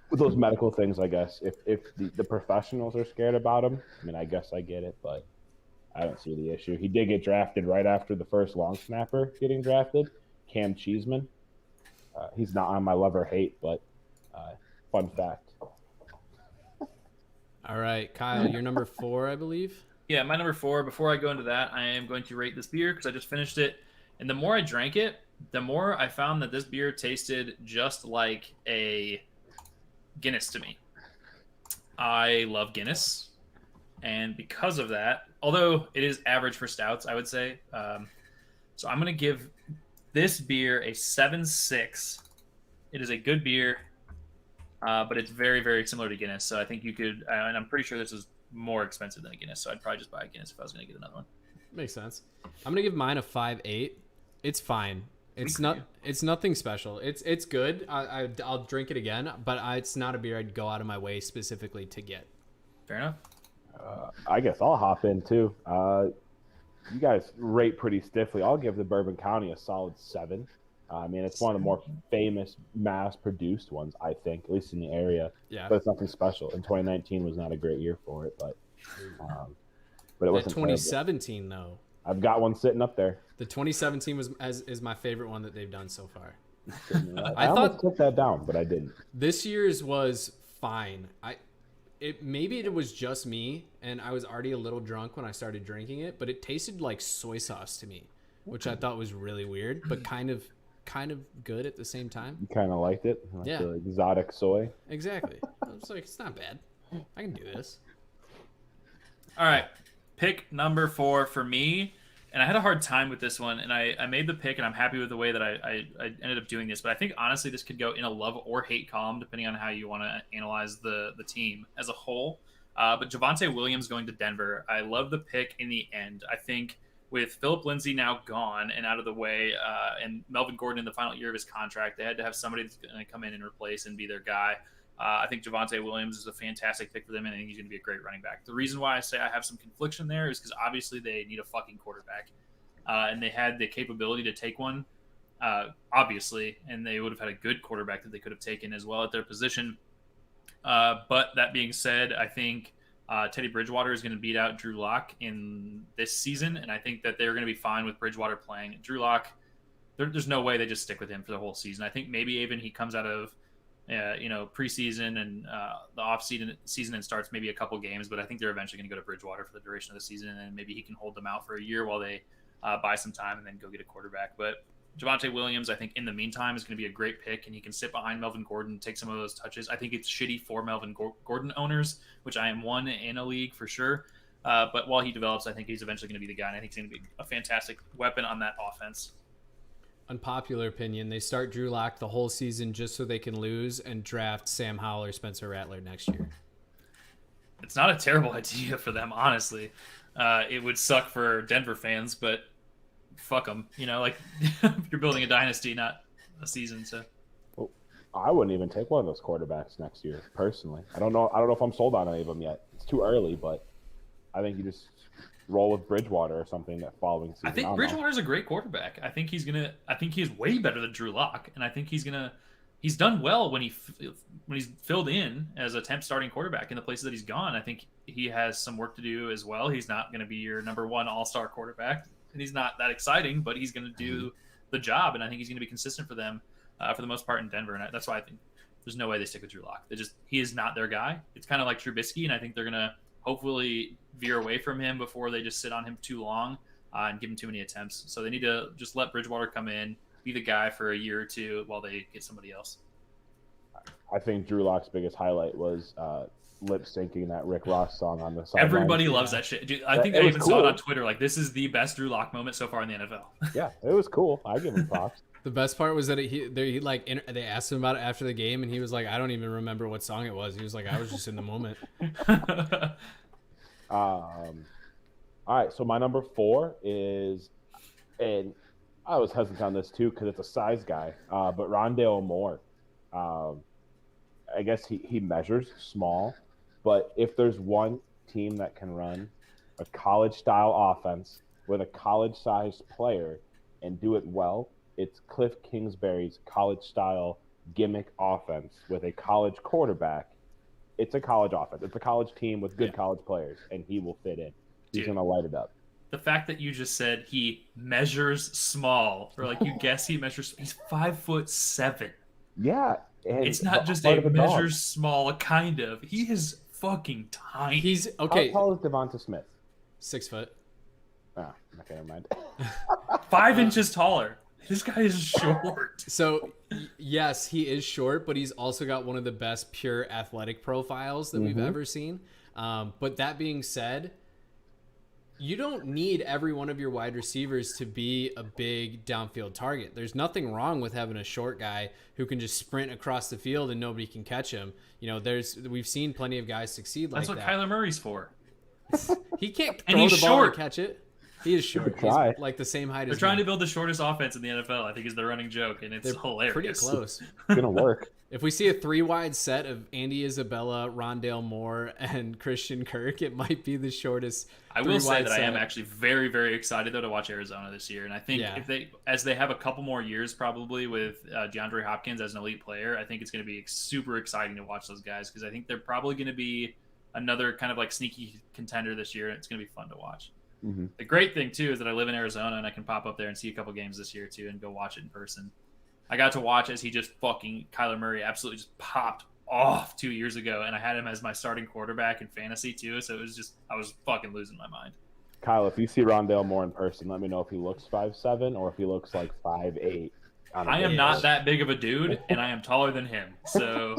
With those medical things, I guess, if the professionals are scared about him, I guess I get it, but I don't see the issue. He did get drafted right after the first long snapper getting drafted, Cam Cheeseman. He's not on my love or hate, but fun fact. All right, Kyle, you're number 4, I believe. Yeah, my number 4. Before I go into that, I am going to rate this beer because I just finished it. And the more I drank it, the more I found that this beer tasted just like a Guinness to me. I love Guinness. And because of that, although it is average for stouts, I would say. So I'm going to give this beer a 7.6. It is a good beer, but it's very, very similar to Guinness. So I think you could, and I'm pretty sure this is more expensive than a Guinness. So I'd probably just buy a Guinness if I was going to get another one. Makes sense. I'm going to give mine a 5.8. It's fine. It's nothing special. It's good. I'll drink it again, but it's not a beer I'd go out of my way specifically to get. Fair enough. I guess I'll hop in too. You guys rate pretty stiffly. I'll give the Bourbon County a solid 7. It's one of the more famous mass-produced ones, I think, at least in the area. Yeah. But it's nothing special. And 2019 was not a great year for it, but it wasn't 2017 terrible. though. I've got one sitting up there. The 2017 is my favorite one that they've done so far. I almost took that down, but I didn't. This year's was fine. Maybe it was just me, and I was already a little drunk when I started drinking it, but it tasted like soy sauce to me, which I thought was really weird, but kind of good at the same time. You kind of liked it? Like yeah. The exotic soy? Exactly. I was like, it's not bad. I can do this. All right. Pick number 4 for me. And I had a hard time with this one, and I made the pick, and I'm happy with the way that I ended up doing this. But I think, honestly, this could go in a love or hate column, depending on how you want to analyze the team as a whole. But Javonte Williams going to Denver, I love the pick in the end. I think with Phillip Lindsay now gone and out of the way, and Melvin Gordon in the final year of his contract, they had to have somebody that's going to come in and replace and be their guy. I think Javonte Williams is a fantastic pick for them, and I think he's going to be a great running back. The reason why I say I have some confliction there is because obviously they need a fucking quarterback, and they had the capability to take one, obviously, and they would have had a good quarterback that they could have taken as well at their position. But that being said, I think Teddy Bridgewater is going to beat out Drew Lock in this season, and I think that they're going to be fine with Bridgewater playing. Drew Lock, there's no way they just stick with him for the whole season. I think maybe even he comes out of preseason and the off season and starts maybe a couple games, but I think they're eventually going to go to Bridgewater for the duration of the season, and then maybe he can hold them out for a year while they buy some time and then go get a quarterback. But Javonte Williams, I think in the meantime, is going to be a great pick, and he can sit behind Melvin Gordon, take some of those touches. I think it's shitty for Melvin Gordon owners, which I am one in a league for sure. But while he develops, I think he's eventually going to be the guy, and I think he's going to be a fantastic weapon on that offense. Unpopular opinion, they start Drew Lock the whole season just so they can lose and draft Sam Howell or Spencer Rattler next year. It's not a terrible idea for them, honestly. It would suck for Denver fans, but fuck them. You're building a dynasty, not a season. So, well, I wouldn't even take one of those quarterbacks next year, personally. I don't know if I'm sold on any of them yet. It's too early, but I think you just roll with Bridgewater or something that following season. I think Bridgewater's a great quarterback. I think he's way better than Drew Lock, and I think he's done well when he's filled in as a temp starting quarterback in the places that he's gone. I think he has some work to do as well. He's not going to be your number 1 all-star quarterback, and he's not that exciting, but he's going to do the job, and I think he's going to be consistent for them for the most part in Denver, and that's why I think there's no way they stick with Drew Lock. He is not their guy. It's kind of like Trubisky, and I think they're going to hopefully veer away from him before they just sit on him too long. and give him too many attempts. So they need to just let Bridgewater come in, be the guy for a year or two while they get somebody else. I think Drew Lock's biggest highlight was lip syncing that Rick Ross song on the sideline. Everybody loves that shit. Dude, I think I even saw it on Twitter. Like, this is the best Drew Lock moment so far in the NFL. Yeah, it was cool. I give him props. The best part was that they asked him about it after the game, and he was like, "I don't even remember what song it was." He was like, "I was just in the moment." All right, so my number 4 is, and I was hesitant on this too because it's a size guy, but Rondale Moore. I guess he measures small, but if there's one team that can run a college-style offense with a college-sized player and do it well, it's Cliff Kingsbury's college-style gimmick offense with a college quarterback. It's a college offense. It's a college team with good college players, and he will fit in. He's going to light it up. The fact that you just said he measures small, or like you guess he measures, he's 5'7". Yeah. And it's not just a measures small, kind of. He is fucking tiny. He's okay. How tall is Devonta Smith? 6 foot. Oh, okay, never mind. 5 inches taller. This guy is short. So, yes, he is short, but he's also got one of the best pure athletic profiles that we've ever seen. But that being said, you don't need every one of your wide receivers to be a big downfield target. There's nothing wrong with having a short guy who can just sprint across the field and nobody can catch him. You know, we've seen plenty of guys succeed like that. That's what Kyler Murray's for. He can't throw the ball and catch it. He is short. He's like the same height as They're trying to build the shortest offense in the NFL, I think, is the running joke, and it's hilarious. Pretty close. It's going to work. If we see a 3-wide set of Andy Isabella, Rondale Moore, and Christian Kirk, it might be the shortest. I will say that I am actually very, very excited though to watch Arizona this year, and I think as they have a couple more years probably with DeAndre Hopkins as an elite player, I think it's going to be super exciting to watch those guys because I think they're probably going to be another kind of like sneaky contender this year, and it's going to be fun to watch. Mm-hmm. The great thing too is that I live in Arizona and I can pop up there and see a couple games this year too and go watch it in person. I got to watch as he just Kyler Murray absolutely just popped off 2 years ago, and I had him as my starting quarterback in fantasy too. So it was just I was fucking losing my mind. Kyle, if you see Rondale Moore in person, let me know if he looks 5'7" or if he looks like 5'8". I am not that big of a dude, and I am taller than him. So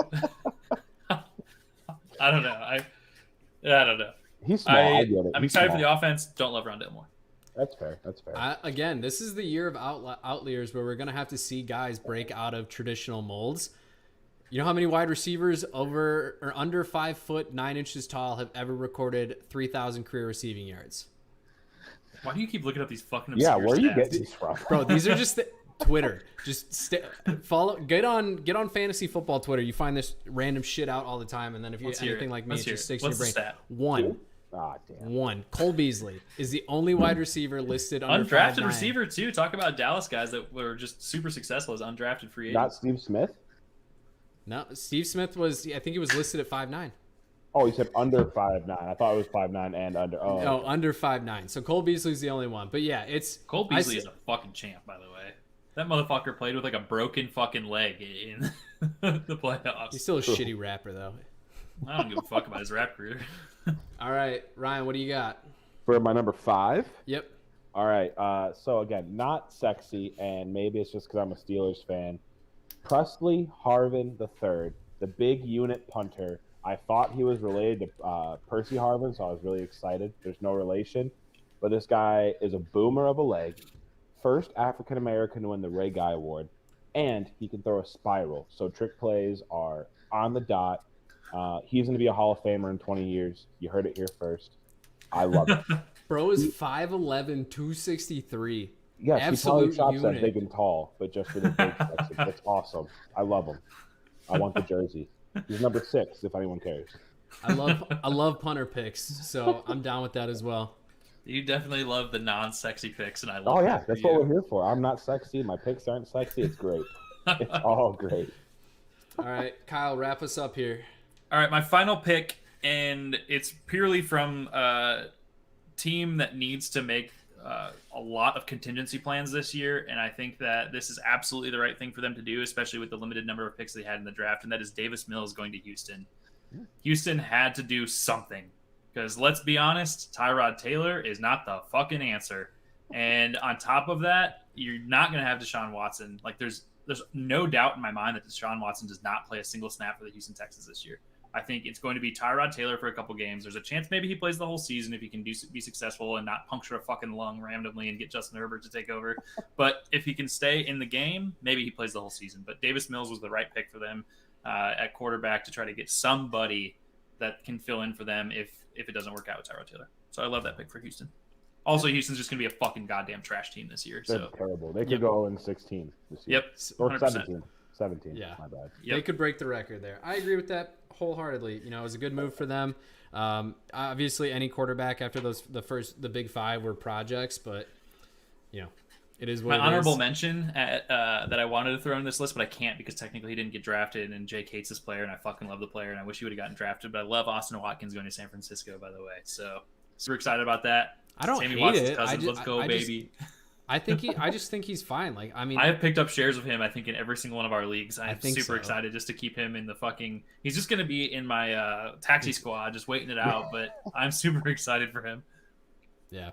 I don't know. I don't know. He's small. I get it. I'm excited for the offense. Don't love Rondale Moore. That's fair. That's fair. Again, this is the year of outliers where we're going to have to see guys break out of traditional molds. You know how many wide receivers over or under 5 foot 9 inches tall have ever recorded 3,000 career receiving yards? Why do you keep looking up these fucking obscure where do you get stats? these from? Bro, these are just Twitter. Just follow. Get on fantasy football Twitter. You find this random shit out all the time, and then if you anything like me, it just sticks in your brain. Stat? One. Ah, damn. One. Cole Beasley is the only wide receiver listed under undrafted 5'9". receiver too. Talk about Dallas guys that were just super successful as undrafted free agents. Not Steve Smith? No, Steve Smith was. I think he was listed at 5'9". Oh, you said under 5'9". I thought it was 5'9" and under. Oh, no, under 5'9". So Cole Beasley's the only one. But yeah, it's Cole Beasley is a fucking champ, by the way. That motherfucker played with like a broken fucking leg in the playoffs. He's still a shitty rapper though. I don't give a fuck about his rap career. All right, Ryan, what do you got? For my number 5? Yep. All right. So again, not sexy, and maybe it's just because I'm a Steelers fan. Percy Harvin III, the big unit punter. I thought he was related to Percy Harvin, so I was really excited. There's no relation, but this guy is a boomer of a leg. First African American to win the Ray Guy Award, and he can throw a spiral. So trick plays are on the dot. He's going to be a Hall of Famer in 20 years. You heard it here first. I love it. Bro is 5'11", 263. Yes, absolute he probably chops unit. that big and tall, but just for the big sexy. It's awesome. I love him. I want the jersey. He's number 6, if anyone cares. I love punter picks, so I'm down with that as well. You definitely love the non-sexy picks, and I love. Oh yeah, that's what we're here for. I'm not sexy. My picks aren't sexy. It's great. It's all great. All right, Kyle, wrap us up here. All right, my final pick, and it's purely from a team that needs to make a lot of contingency plans this year, and I think that this is absolutely the right thing for them to do, especially with the limited number of picks they had in the draft, and that is Davis Mills going to Houston. Houston had to do something, because let's be honest, Tyrod Taylor is not the fucking answer. And on top of that, you're not going to have Deshaun Watson. Like there's no doubt in my mind that Deshaun Watson does not play a single snap for the Houston Texans this year. I think it's going to be Tyrod Taylor for a couple games. There's a chance maybe he plays the whole season if he can be successful and not puncture a fucking lung randomly and get Justin Herbert to take over. But if he can stay in the game, maybe he plays the whole season. But Davis Mills was the right pick for them at quarterback to try to get somebody that can fill in for them if it doesn't work out with Tyrod Taylor. So I love that pick for Houston. Also, Houston's just going to be a fucking goddamn trash team this year. They're terrible. They could go 0-16 this year. Yep. 100%. Or 17. Yeah. My bad. They could break the record there. I agree with that wholeheartedly. You know, it was a good move for them. Obviously, any quarterback after the big five were projects, but you know, it is what my honorable mention that I wanted to throw in this list, but I can't because technically he didn't get drafted, and Jake hates this player, and I fucking love the player, and I wish he would have gotten drafted. But I love Austin Watkins going to San Francisco, by the way. So super excited about that. I don't Sammy hate Watson's it. Cousins, let's go, baby. I just think he's fine. Like, I mean, I have picked up shares of him, I think, in every single one of our leagues. I'm super so. excited just to keep him in the fucking... He's just going to be in my taxi squad, just waiting it out, but I'm super excited for him. Yeah.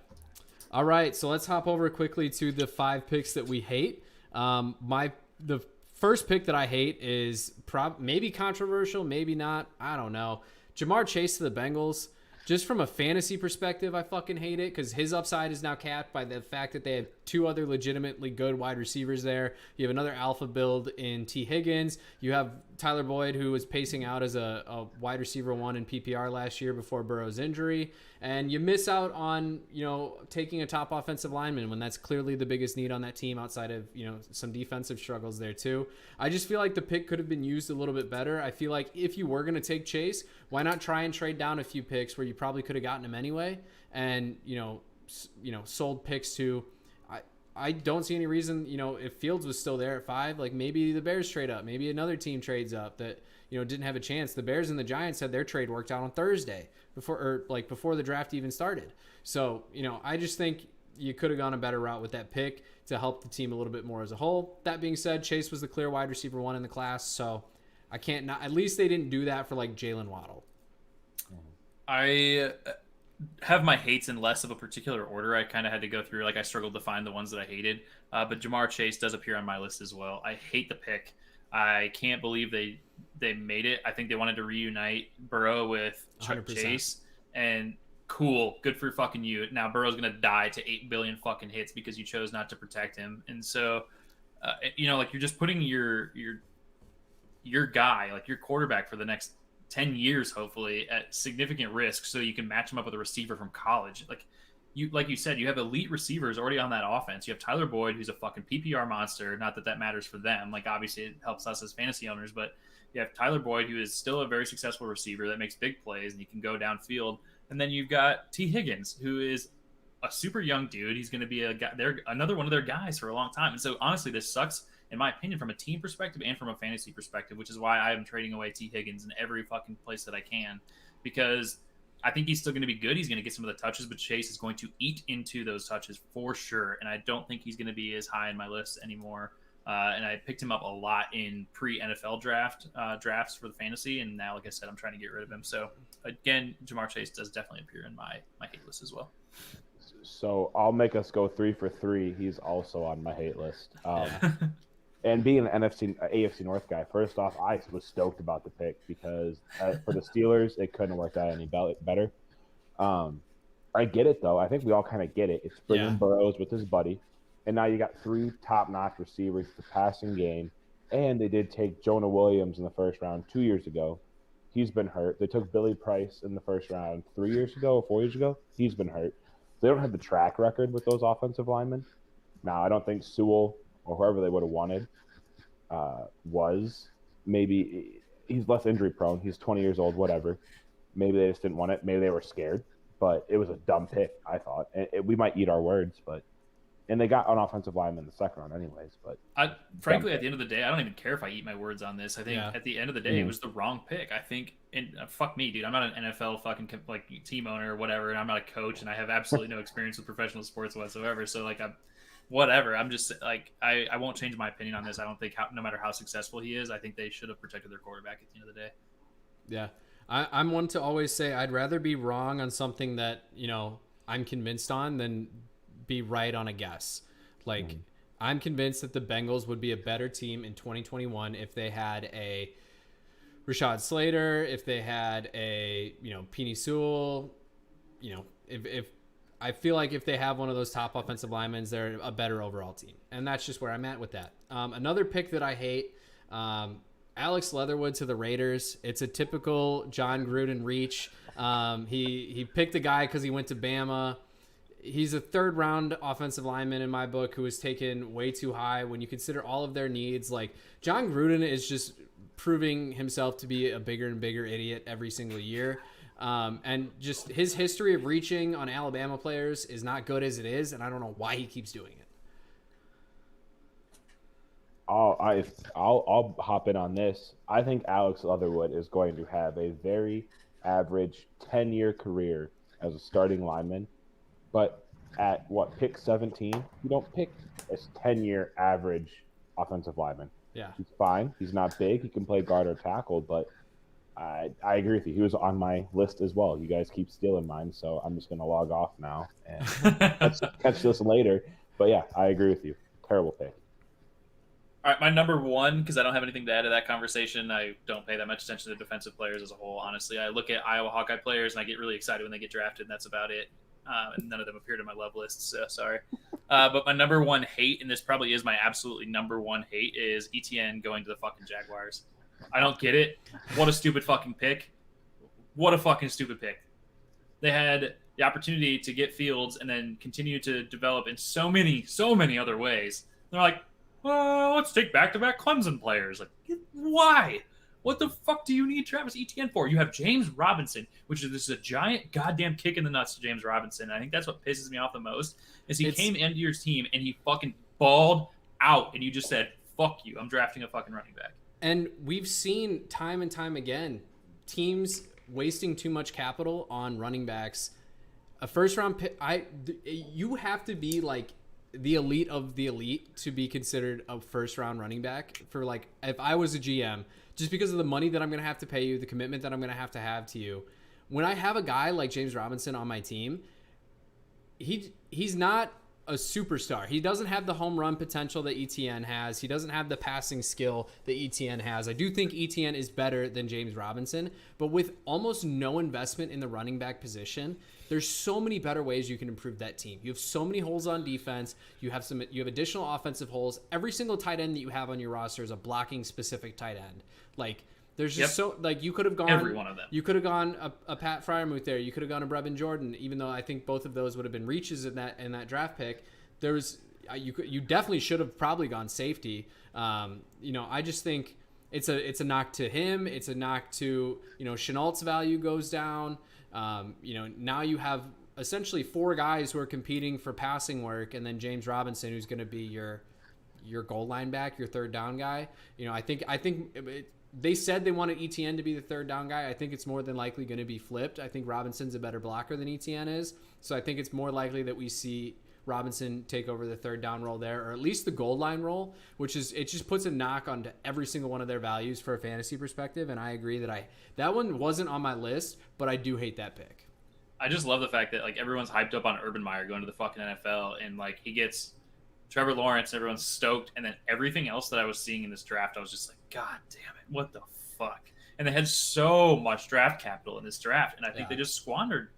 All right, so let's hop over quickly to the 5 picks that we hate. The first pick that I hate is maybe controversial, maybe not. I don't know. Jamar Chase to the Bengals. Just from a fantasy perspective, I fucking hate it because his upside is now capped by the fact that they have 2 other legitimately good wide receivers there. You have another alpha build in T. Higgins. You have Tyler Boyd, who was pacing out as a wide receiver 1 in PPR last year before Burrow's injury. And you miss out on, you know, taking a top offensive lineman when that's clearly the biggest need on that team outside of, you know, some defensive struggles there too. I just feel like the pick could have been used a little bit better. I feel like if you were going to take Chase, why not try and trade down a few picks where you probably could have gotten him anyway and, you know, sold picks to... I don't see any reason, you know, if Fields was still there at 5, like maybe the Bears trade up, maybe another team trades up that, you know, didn't have a chance. The Bears and the Giants had their trade worked out on Thursday before the draft even started. So, you know, I just think you could have gone a better route with that pick to help the team a little bit more as a whole. That being said, Chase was the clear wide receiver 1 in the class, so I can't not. At least they didn't do that for like Jalen Waddle. I have my hates in less of a particular order. I kind of had to go through, like I struggled to find the ones that I hated. But Jamar Chase does appear on my list as well. I hate the pick. I can't believe they made it. I think they wanted to reunite Burrow with 100%. Chase, and cool, good for fucking you. Now Burrow's gonna die to 8 billion fucking hits because you chose not to protect him, and so you know, like you're just putting your guy, like your quarterback for the next 10 years, hopefully, at significant risk so you can match him up with a receiver from college. Like you said, you have elite receivers already on that offense. You have Tyler Boyd, who's a fucking PPR monster. Not that matters for them. Like, obviously, it helps us as fantasy owners, but you have Tyler Boyd, who is still a very successful receiver that makes big plays and he can go downfield. And then you've got T. Higgins, who is a super young dude. He's going to be another one of their guys for a long time. And so, honestly, this sucks, in my opinion, from a team perspective and from a fantasy perspective, which is why I am trading away T. Higgins in every fucking place that I can, because I think he's still going to be good. He's going to get some of the touches, but Chase is going to eat into those touches for sure. And I don't think he's going to be as high in my list anymore. And I picked him up a lot in pre-NFL drafts for the fantasy. And now, like I said, I'm trying to get rid of him. So again, Jamar Chase does definitely appear in my hate list as well. So I'll make us go 3 for 3. He's also on my hate list. And being an AFC North guy, first off, I was stoked about the pick because for the Steelers, it couldn't have worked out any better. I get it, though. I think we all kind of get it. It's bringing Burrows with his buddy. And now you got 3 top-notch receivers, the passing game. And they did take Jonah Williams in the first round 2 years ago. He's been hurt. They took Billy Price in the first round 3 years ago or 4 years ago. He's been hurt. They don't have the track record with those offensive linemen. Now, I don't think Sewell or whoever they would have wanted was. Maybe he's less injury prone. He's 20 years old, whatever. Maybe they just didn't want it. Maybe they were scared. But it was a dumb pick, I thought. We might eat our words, but and they got an offensive lineman in the second round anyways. But frankly, at the end of the day, I don't even care if I eat my words on this. I think at the end of the day, it was the wrong pick. I think, and fuck me, dude. I'm not an NFL fucking like team owner or whatever, and I'm not a coach, and I have absolutely no experience with professional sports whatsoever. So like whatever. I'm just like I won't change my opinion on this. I don't think no matter how successful he is, I think they should have protected their quarterback at the end of the day. Yeah, I'm one to always say I'd rather be wrong on something that, you know, I'm convinced on than be right on a guess. Like, I'm convinced that the Bengals would be a better team in 2021 if they had a Rashad Slater, if they had a, Penei Sewell, if I feel like if they have one of those top offensive linemen, they're a better overall team. And that's just where I'm at with that. Another pick that I hate, Alex Leatherwood to the Raiders. It's a typical John Gruden reach. He picked a guy because he went to Bama. He's a third-round offensive lineman in my book who was taken way too high when you consider all of their needs. Like, John Gruden is just proving himself to be a bigger and bigger idiot every single year. And just his history of reaching on Alabama players is not good as it is, and I don't know why he keeps doing it. I'll hop in on this. I think Alex Leatherwood is going to have a very average 10-year career as a starting lineman. But at pick 17, you don't pick a 10-year average offensive lineman. Yeah. He's fine. He's not big. He can play guard or tackle, but I agree with you. He was on my list as well. You guys keep stealing mine, so I'm just going to log off now and catch this later. But yeah, I agree with you. Terrible pick. All right, my number one, because I don't have anything to add to that conversation. I don't pay that much attention to defensive players as a whole, honestly. I look at Iowa Hawkeye players, and I get really excited when they get drafted, and that's about it. And none of them appeared on my love list, so sorry. But my number one hate, and this probably is my absolutely number one hate, is ETN going to the fucking Jaguars. I don't get it. What a stupid fucking pick. What a fucking stupid pick. They had the opportunity to get Fields and then continue to develop in so many other ways. They're like, well, let's take back-to-back Clemson players. Like, why? What the fuck do you need Travis Etienne for? You have James Robinson, which is a giant goddamn kick in the nuts to James Robinson. I think that's what pisses me off the most, is he came into your team and he fucking balled out, and you just said, fuck you, I'm drafting a fucking running back. And we've seen time and time again teams wasting too much capital on running backs. A first-round pick, you have to be like the elite of the elite to be considered a first-round running back. For like, if I was a GM, just because of the money that I'm going to have to pay you, the commitment that I'm going to have to you. When I have a guy like James Robinson on my team, he's not a superstar. He doesn't have the home run potential that ETN has. He doesn't have the passing skill that ETN has. I do think ETN is better than James Robinson, but with almost no investment in the running back position, there's so many better ways you can improve that team. You have so many holes on defense. You have additional offensive holes. Every single tight end that you have on your roster is a blocking specific tight end. Like, there's just you could have gone every one of them. You could have gone a Pat Freiermuth there. You could have gone a Brevin Jordan, even though I think both of those would have been reaches in that draft pick. You definitely should have probably gone safety. I just think it's a knock to him. It's a knock to Chenault's value goes down. Now you have essentially four guys who are competing for passing work, and then James Robinson, who's going to be your goal line back, your third down guy. I think they said they wanted ETN to be the third down guy. I think it's more than likely going to be flipped. I think Robinson's a better blocker than ETN is. So I think it's more likely that we see Robinson take over the third down role there, or at least the goal line role, it just puts a knock onto every single one of their values for a fantasy perspective. And I agree that one wasn't on my list, but I do hate that pick. I just love the fact that everyone's hyped up on Urban Meyer going to the fucking NFL, and he gets Trevor Lawrence, everyone's stoked, and then everything else that I was seeing in this draft, I was just like, God damn it, what the fuck? And they had so much draft capital in this draft, and I think they just squandered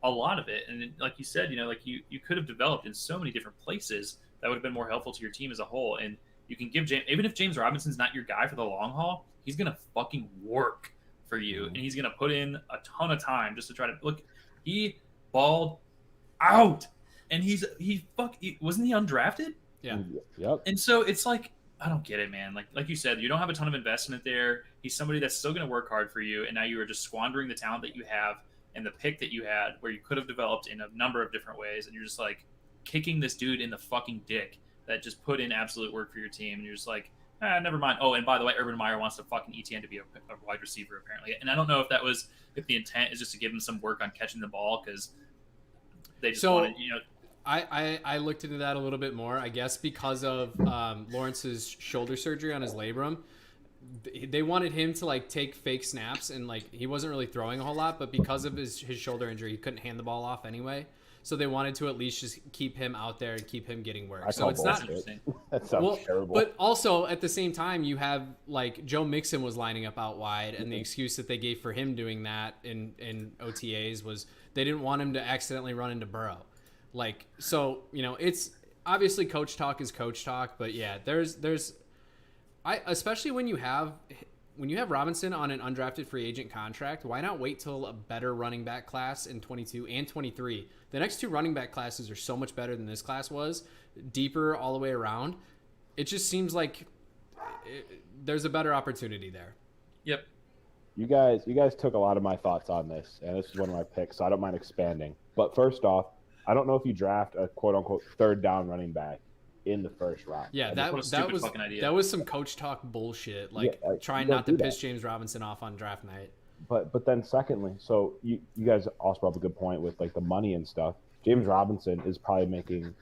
a lot of it. And like you said, you could have developed in so many different places that would have been more helpful to your team as a whole. And you can give even if James Robinson's not your guy for the long haul, he's gonna fucking work for you, and he's gonna put in a ton of time just to try to look. He balled out. And wasn't he undrafted? Yeah. Yep. And so it's I don't get it, man. Like you said, you don't have a ton of investment there. He's somebody that's still going to work hard for you, and now you are just squandering the talent that you have and the pick that you had, where you could have developed in a number of different ways, and you're just kicking this dude in the fucking dick that just put in absolute work for your team, and you're just never mind. Oh, and by the way, Urban Meyer wants to fucking ETN to be a wide receiver apparently, and I don't know if the intent is just to give him some work on catching the ball because they just wanted I looked into that a little bit more, I guess, because of Lawrence's shoulder surgery on his labrum. they wanted him to like take fake snaps, and like he wasn't really throwing a whole lot, but because of his shoulder injury, he couldn't hand the ball off anyway. So they wanted to at least just keep him out there and keep him getting work. So it's not interesting. That sounds terrible. But also at the same time, you have like Joe Mixon was lining up out wide, and the excuse that they gave for him doing that in OTAs was they didn't want him to accidentally run into Burrow. Like, so, you know, it's obviously coach talk is coach talk, but yeah, especially when you have Robinson on an undrafted free agent contract, why not wait till a better running back class in 22 and 23? The next two running back classes are so much better than this class was, deeper all the way around. It just seems like there's a better opportunity there. Yep. You guys took a lot of my thoughts on this, and this is one of my picks, so I don't mind expanding. But first off, I don't know if you draft a quote-unquote third down running back in the first round. Yeah, that was some coach talk bullshit, like trying not to piss James Robinson off on draft night. But then secondly, so you guys also have a good point with like the money and stuff. James Robinson is probably making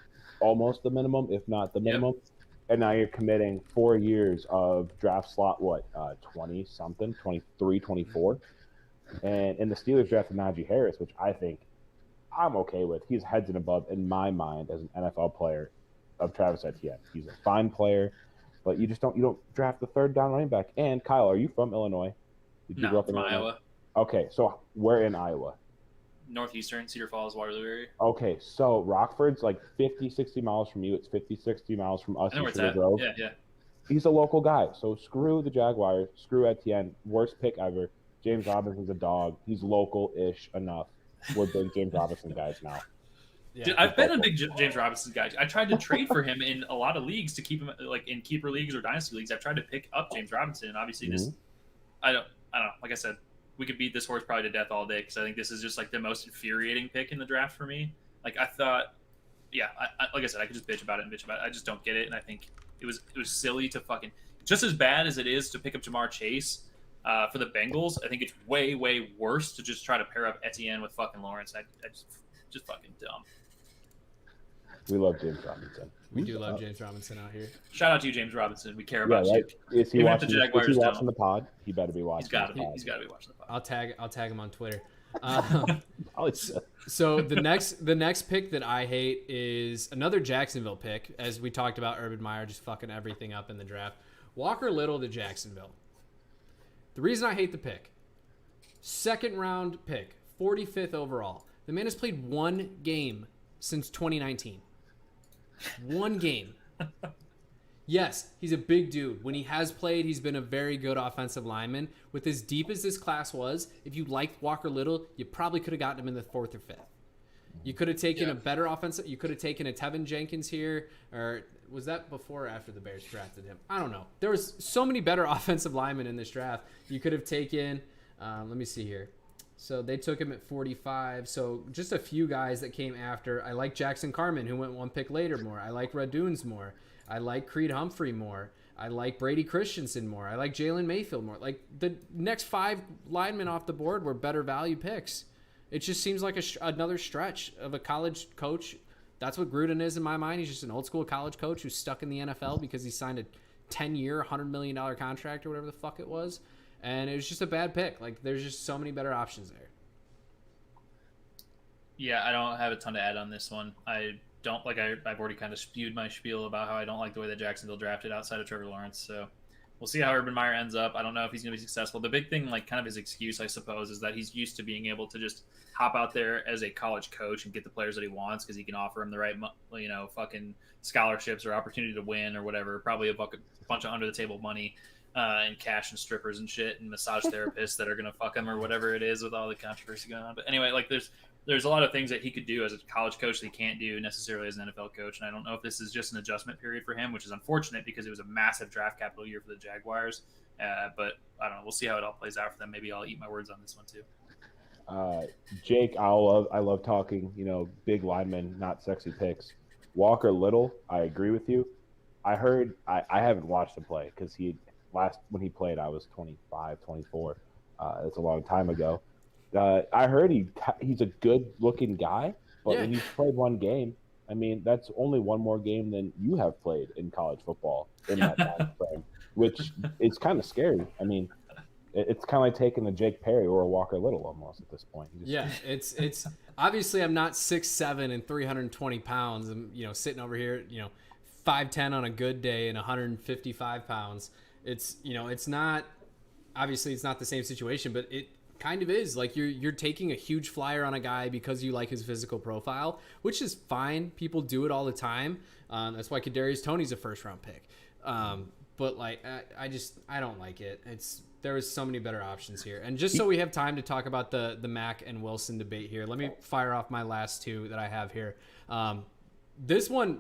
almost the minimum, if not the minimum. Yep. And now you're committing 4 years of draft slot, 20-something, 23, 24. And in the Steelers drafted Najee Harris, which I think I'm okay with. He's heads and above in my mind as an NFL player of Travis Etienne. He's a fine player, but you don't draft the third down running back. And Kyle, are you from Illinois? Did you grow up in Iowa? Okay, so where in Iowa? Northeastern, Cedar Falls, Waterloo area. Okay, so Rockford's like 50, 60 miles from you. It's 50, 60 miles from us in Cedar Grove. Yeah. He's a local guy, so screw the Jaguars, screw Etienne. Worst pick ever. James Robinson's a dog. He's local-ish enough. We're big James Robinson guys now. Yeah. Dude, I've been a big James Robinson guy. I tried to trade for him in a lot of leagues to keep him like in keeper leagues or dynasty leagues. I've tried to pick up James Robinson, and obviously this, I don't know. Like I said, we could beat this horse probably to death all day because I think this is just like the most infuriating pick in the draft for me. Like I thought, like I said, I could just bitch about it. I just don't get it, and I think it was silly to fucking just as bad as it is to pick up Jamar Chase for the Bengals. I think it's way worse to just try to pair up Etienne with fucking Lawrence. I just fucking dumb. We love James Robinson. We do love James Robinson out here. Shout out to you, James Robinson. We care about you. Is he watching the pod? He better be watching. He's got to be watching the pod. I'll tag him on Twitter. So the next pick that I hate is another Jacksonville pick, as we talked about Urban Meyer just fucking everything up in the draft. Walker Little to Jacksonville. The reason I hate the pick, second round pick, 45th overall. The man has played one game since 2019. One game. Yes, he's a big dude. When he has played, he's been a very good offensive lineman. With as deep as this class was, if you liked Walker Little, you probably could have gotten him in the 4th or 5th. You could have taken a better offensive. You could have taken a Tevin Jenkins here, or was that before or after the Bears drafted him? I don't know. There was so many better offensive linemen in this draft. You could have taken. Let me see here. So they took him at 45. So just a few guys that came after. I like Jackson Carman, who went one pick later more. I like Raduns more. I like Creed Humphrey more. I like Brady Christensen more. I like Jalen Mayfield more. Like the next 5 linemen off the board were better value picks. It just seems like another stretch of a college coach. That's what Gruden is in my mind. He's just an old school college coach who's stuck in the NFL because he signed a 10-year, $100 million contract or whatever the fuck it was. And it was just a bad pick. Like, there's just so many better options there. Yeah, I don't have a ton to add on this one. I don't like. I've already kind of spewed my spiel about how I don't like the way that Jacksonville drafted outside of Trevor Lawrence. So we'll see how Urban Meyer ends up. I don't know if he's going to be successful. The big thing, like kind of his excuse, I suppose, is that he's used to being able to just hop out there as a college coach and get the players that he wants because he can offer them the right, fucking scholarships or opportunity to win or whatever. Probably a bunch of under the table money. And cash and strippers and shit and massage therapists that are going to fuck him or whatever it is with all the controversy going on. But anyway, like there's a lot of things that he could do as a college coach that he can't do necessarily as an NFL coach. And I don't know if this is just an adjustment period for him, which is unfortunate because it was a massive draft capital year for the Jaguars. But I don't know. We'll see how it all plays out for them. Maybe I'll eat my words on this one too. Jake, I love talking, big linemen, not sexy picks. Walker Little, I agree with you. I heard, I haven't watched him play because when he played, I was 25, 24. It's a long time ago. I heard he's a good-looking guy, but when he's played one game, I mean, that's only one more game than you have played in college football in that time frame. which is kind of scary. I mean, it's kind of like taking a Jake Perry or a Walker Little almost at this point. Yeah, it's obviously I'm not 6'7" and 320 pounds. I'm sitting over here 5'10" on a good day and 155 pounds. It's it's not obviously it's not the same situation, but it kind of is. Like you're taking a huge flyer on a guy because you like his physical profile, which is fine. People do it all the time. That's why Kadarius Toney's a first round pick. But like I don't like it. There was so many better options here. And just so we have time to talk about the Mack and Wilson debate here, let me fire off my last two that I have here. This one,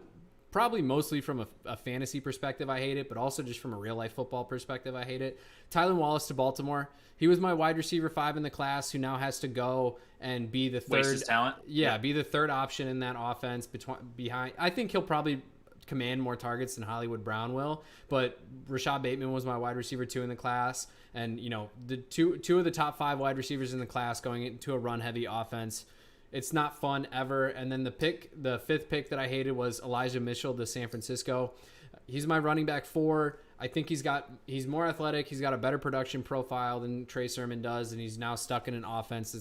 probably mostly from a fantasy perspective, I hate it, but also just from a real life football perspective, I hate it. Tylan Wallace to Baltimore. He was my wide receiver 5 in the class who now has to go and be the third. Waste his talent. Yeah, be the third option in that offense behind. I think he'll probably command more targets than Hollywood Brown will, but Rashad Bateman was my wide receiver 2 in the class, and the two of the top 5 wide receivers in the class going into a run heavy offense. It's not fun ever. And then the 5th pick that I hated was Elijah Mitchell to San Francisco. He's my running back 4. I think he's more athletic. He's got a better production profile than Trey Sermon does, and he's now stuck in an offense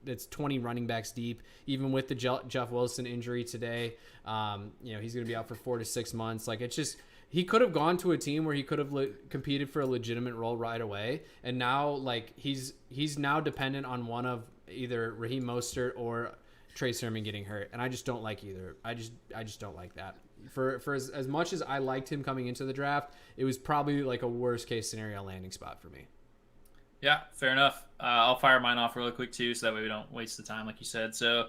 that's 20 running backs deep, even with the Jeff Wilson injury today. He's going to be out for 4 to 6 months. Like, it's just, he could have gone to a team where he could have competed for a legitimate role right away. And now, like, he's now dependent on one of either Raheem Mostert or Trey Sermon getting hurt. And I just don't like either. I just don't like that. For as much as I liked him coming into the draft, it was probably like a worst case scenario landing spot for me. Yeah, fair enough. I'll fire mine off really quick too, so that way we don't waste the time, like you said. So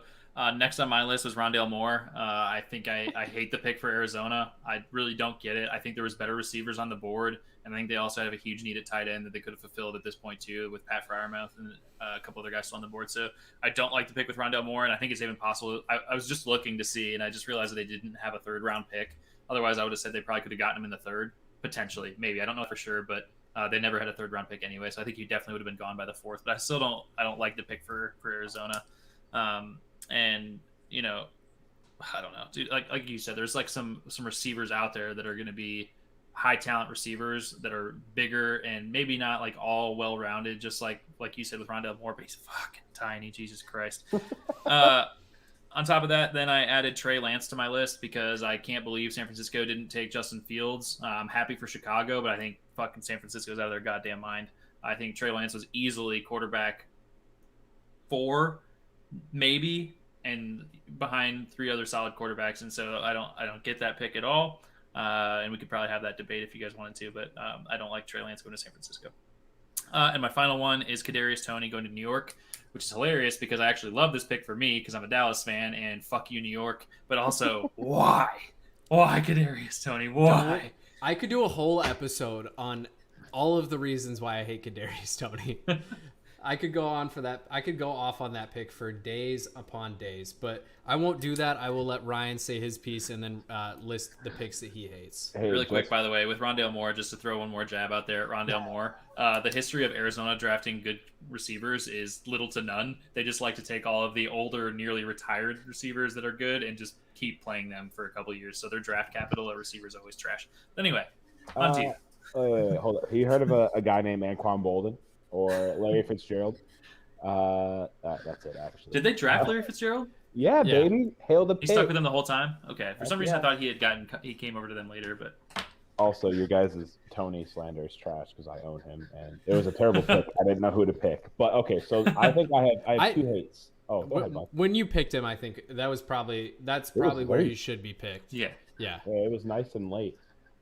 next on my list was Rondale Moore. I think I hate the pick for Arizona. I really don't get it. I think there was better receivers on the board, and I think they also have a huge need at tight end that they could have fulfilled at this point too, with Pat Freiermuth and a couple other guys still on the board. So I don't like the pick with Rondale Moore, and I think it's even possible. I was just looking to see, and I just realized that they didn't have a 3rd round pick. Otherwise, I would have said they probably could have gotten him in the 3rd, potentially, maybe. I don't know for sure, but they never had a 3rd round pick anyway, so I think he definitely would have been gone by the 4th. But I still don't like the pick for Arizona. And I don't know, dude. Like you said, there's like some receivers out there that are going to be high talent receivers that are bigger and maybe not like all well rounded, just like you said with Rondale Moore, but he's fucking tiny. Jesus Christ. On top of that, then I added Trey Lance to my list because I can't believe San Francisco didn't take Justin Fields. I'm happy for Chicago, but I think fucking San Francisco's out of their goddamn mind. I think Trey Lance was easily quarterback 4, maybe, and behind 3 other solid quarterbacks, and so I don't get that pick at all. And we could probably have that debate if you guys wanted to, but I don't like Trey Lance going to San Francisco. And my final one is Kadarius Toney going to New York, which is hilarious because I actually love this pick for me because I'm a Dallas fan and fuck you, New York. But also, why? Why Kadarius Toney? Why? I could do a whole episode on all of the reasons why I hate Kadarius Toney. I could go on for that. I could go off on that pick for days upon days, but I won't do that. I will let Ryan say his piece and then list the picks that he hates. Hey, really quick, by the way, with Rondale Moore, just to throw one more jab out there at Rondale Moore, the history of Arizona drafting good receivers is little to none. They just like to take all of the older, nearly retired receivers that are good and just keep playing them for a couple of years. So their draft capital of receivers always trash. But anyway, on to you. Hold up. Have you heard of a guy named Anquan Bolden or Larry Fitzgerald? That's it, actually. Did they draft Larry Fitzgerald? Yeah, baby. Hail the pick. He stuck with them the whole time? Okay. For some reason, I thought he came over to them later, but... Also, your guys' Tony slander is trash because I own him, and it was a terrible pick. I didn't know who to pick. But, okay, so I think I have 2 hates. Oh, go ahead, Mike. When you picked him, I think that's probably where he should be picked. Yeah. It was nice and late.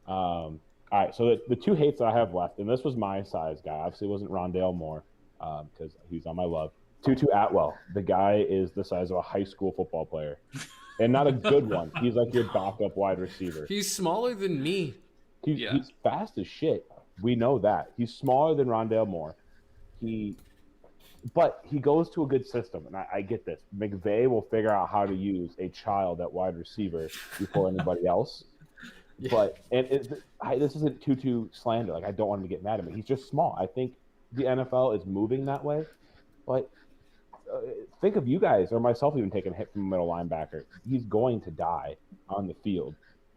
All right, so the 2 hates that I have left, and this was my size guy. Obviously, it wasn't Rondale Moore because he's on my love. Tutu Atwell. The guy is the size of a high school football player, and not a good one. He's like your backup wide receiver. He's smaller than me. He's fast as shit. We know that. He's smaller than Rondale Moore. But he goes to a good system, and I get this. McVay will figure out how to use a child at wide receiver before anybody else. Yeah. But this isn't Tutu slander. Like, I don't want him to get mad at me. He's just small. I think the NFL is moving that way. But think of you guys or myself even taking a hit from a middle linebacker. He's going to die on the field.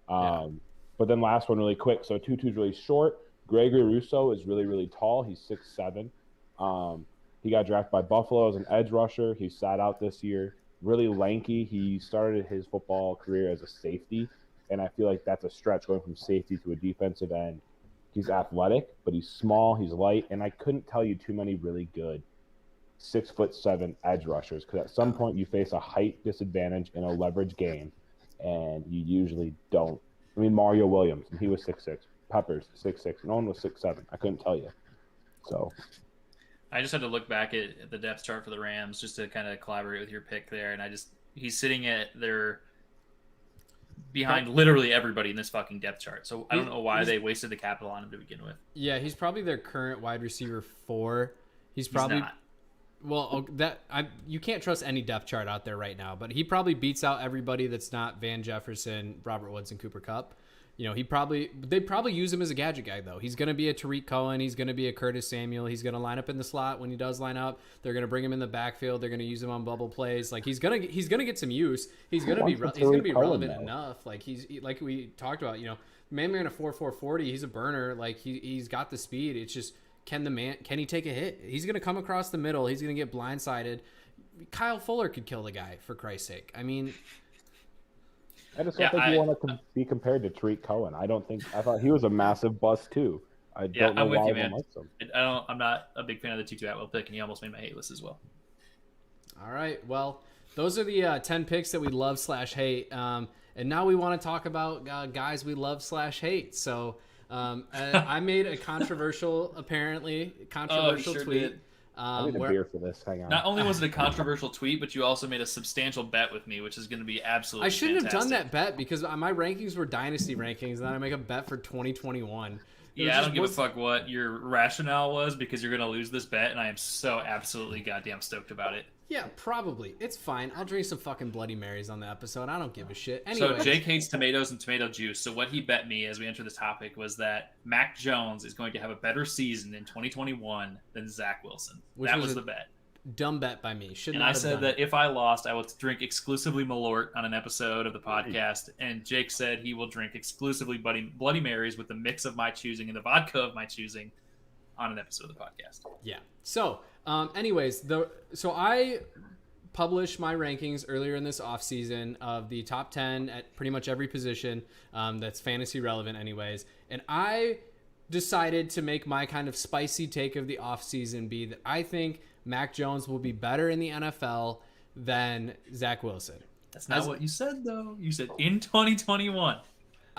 But then last one really quick. So Tutu's really short, Gregory Rousseau is really, really tall. He's 6'7". He got drafted by Buffalo as an edge rusher. He sat out this year. Really lanky. He started his football career as a safety, and I feel like that's a stretch going from safety to a defensive end. He's athletic, but he's small. He's light, and I couldn't tell you too many really good 6'7" edge rushers because at some point you face a height disadvantage in a leverage game, and you usually don't. I mean, Mario Williams, and he was 6'6". Peppers 6'6". No one was 6'7". I couldn't tell you. So I just had to look back at the depth chart for the Rams just to kind of collaborate with your pick there, and he's sitting at their behind literally everybody in this fucking depth chart. So I don't know why they wasted the capital on him to begin with. Yeah, he's probably their current wide receiver 4. He's probably not. Well, you can't trust any depth chart out there right now, but he probably beats out everybody that's not Van Jefferson, Robert Woods, and Cooper Kupp. You know, they probably use him as a gadget guy though. He's going to be a Tariq Cohen. He's going to be a Curtis Samuel. He's going to line up in the slot when he does line up. They're going to bring him in the backfield. They're going to use him on bubble plays. Like he's going to get some use. He's going to be relevant enough. Like like we talked about. You know, man in a 4.40. He's a burner. Like he's got the speed. It's just can he take a hit? He's going to come across the middle. He's going to get blindsided. Kyle Fuller could kill the guy for Christ's sake. I mean. I just don't think you want to be compared to Tariq Cohen. I thought he was a massive bust too. I don't know why everyone likes him. I'm not a big fan of the Tutu Atwell pick, and he almost made my hate list as well. All right, well, those are the 10 picks that we love/hate, and now we want to talk about guys we love/hate. So I made a controversial tweet. Did. I need a beer for this. Hang on. Not only was it a controversial tweet, but you also made a substantial bet with me, which is going to be absolutely I shouldn't fantastic. have done that bet because my rankings were dynasty rankings, and then I make a bet for 2021. Yeah, I don't give a fuck what your rationale was because you're going to lose this bet, and I am so absolutely goddamn stoked about it. Yeah, probably. It's fine. I'll drink some fucking Bloody Marys on the episode. I don't give a shit. Anyway. So Jake hates tomatoes and tomato juice. So what he bet me as we enter this topic was that Mac Jones is going to have a better season in 2021 than Zach Wilson. That was the bet. Dumb bet by me. And I said that if I lost, I will drink exclusively Malort on an episode of the podcast. And Jake said he will drink exclusively Bloody Marys with the mix of my choosing and the vodka of my choosing on an episode of the podcast. Yeah. So, anyways, so I published my rankings earlier in this offseason of the top 10 at pretty much every position that's fantasy relevant anyways. And I decided to make my kind of spicy take of the offseason be that I think Mac Jones will be better in the NFL than Zach Wilson. That's not what you said, though. You said in 2021.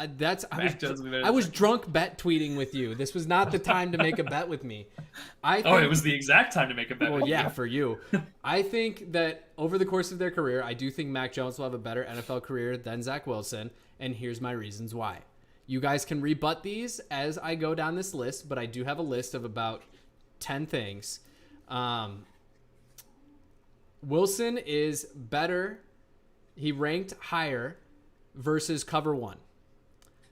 I was drunk bet tweeting with you. This was not the time to make a bet with me. It was the exact time to make a bet with you. Well, yeah, for you. I think that over the course of their career, I do think Mac Jones will have a better NFL career than Zach Wilson, and here's my reasons why. You guys can rebut these as I go down this list, but I do have a list of about 10 things. Wilson is better. He ranked higher versus cover 1.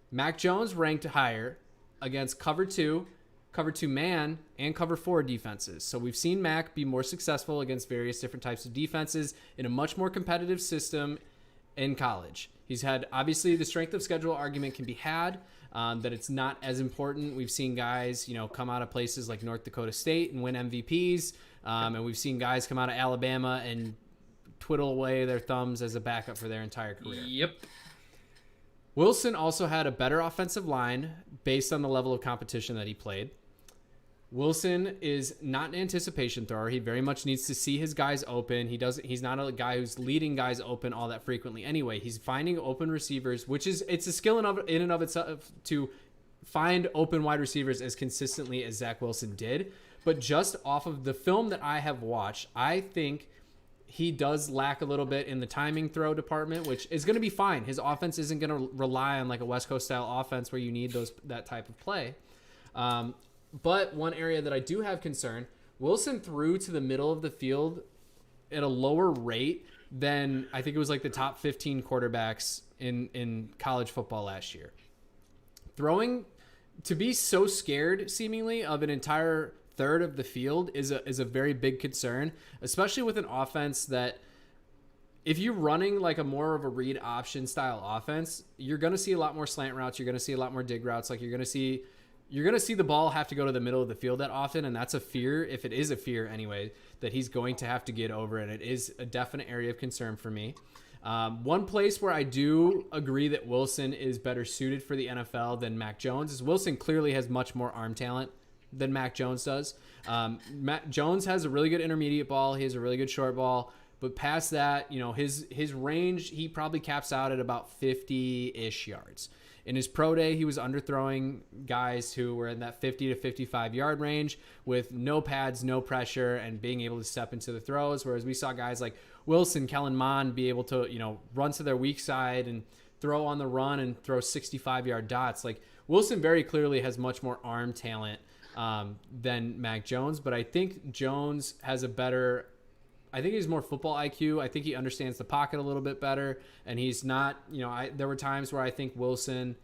Mac Jones ranked higher against cover 2 man, and cover 4 defenses. So we've seen Mac be more successful against various different types of defenses in a much more competitive system in college. He's had, obviously, the strength of schedule argument can be had, that it's not as important. We've seen guys, come out of places like North Dakota State and win MVPs, and we've seen guys come out of Alabama and twiddle away their thumbs as a backup for their entire career. Yep. Wilson also had a better offensive line based on the level of competition that he played. Wilson is not an anticipation thrower. He very much needs to see his guys open. He's not a guy who's leading guys open all that frequently anyway. He's finding open receivers, it's a skill in and of itself to find open wide receivers as consistently as Zach Wilson did. But just off of the film that I have watched, I think he does lack a little bit in the timing throw department, which is going to be fine. His offense isn't going to rely on like a West Coast style offense where you need that type of play. But one area that I do have concern, Wilson threw to the middle of the field at a lower rate than I think it was like the top 15 quarterbacks in college football last year. Throwing to be so scared seemingly of an entire third of the field is a very big concern, especially with an offense that if you're running like a more of a read option style offense, you're going to see a lot more slant routes. You're going to see a lot more dig routes. Like you're going to see you're going to see the ball have to go to the middle of the field that often, and that's a fear, if it is a fear anyway, that he's going to have to get over, and it is a definite area of concern for me. One place where I do agree that Wilson is better suited for the NFL than Mac Jones is Wilson clearly has much more arm talent than Mac Jones does. Mac Jones has a really good intermediate ball. He has a really good short ball. But past that, his range, he probably caps out at about 50-ish yards. In his pro day, he was underthrowing guys who were in that 50 to 55-yard range with no pads, no pressure, and being able to step into the throws, whereas we saw guys like Wilson, Kellen Mond be able to, run to their weak side and throw on the run and throw 65-yard dots. Like, Wilson very clearly has much more arm talent than Mac Jones, but I think Jones has I think he's more football IQ. I think he understands the pocket a little bit better, and he's not, there were times where I think Wilson,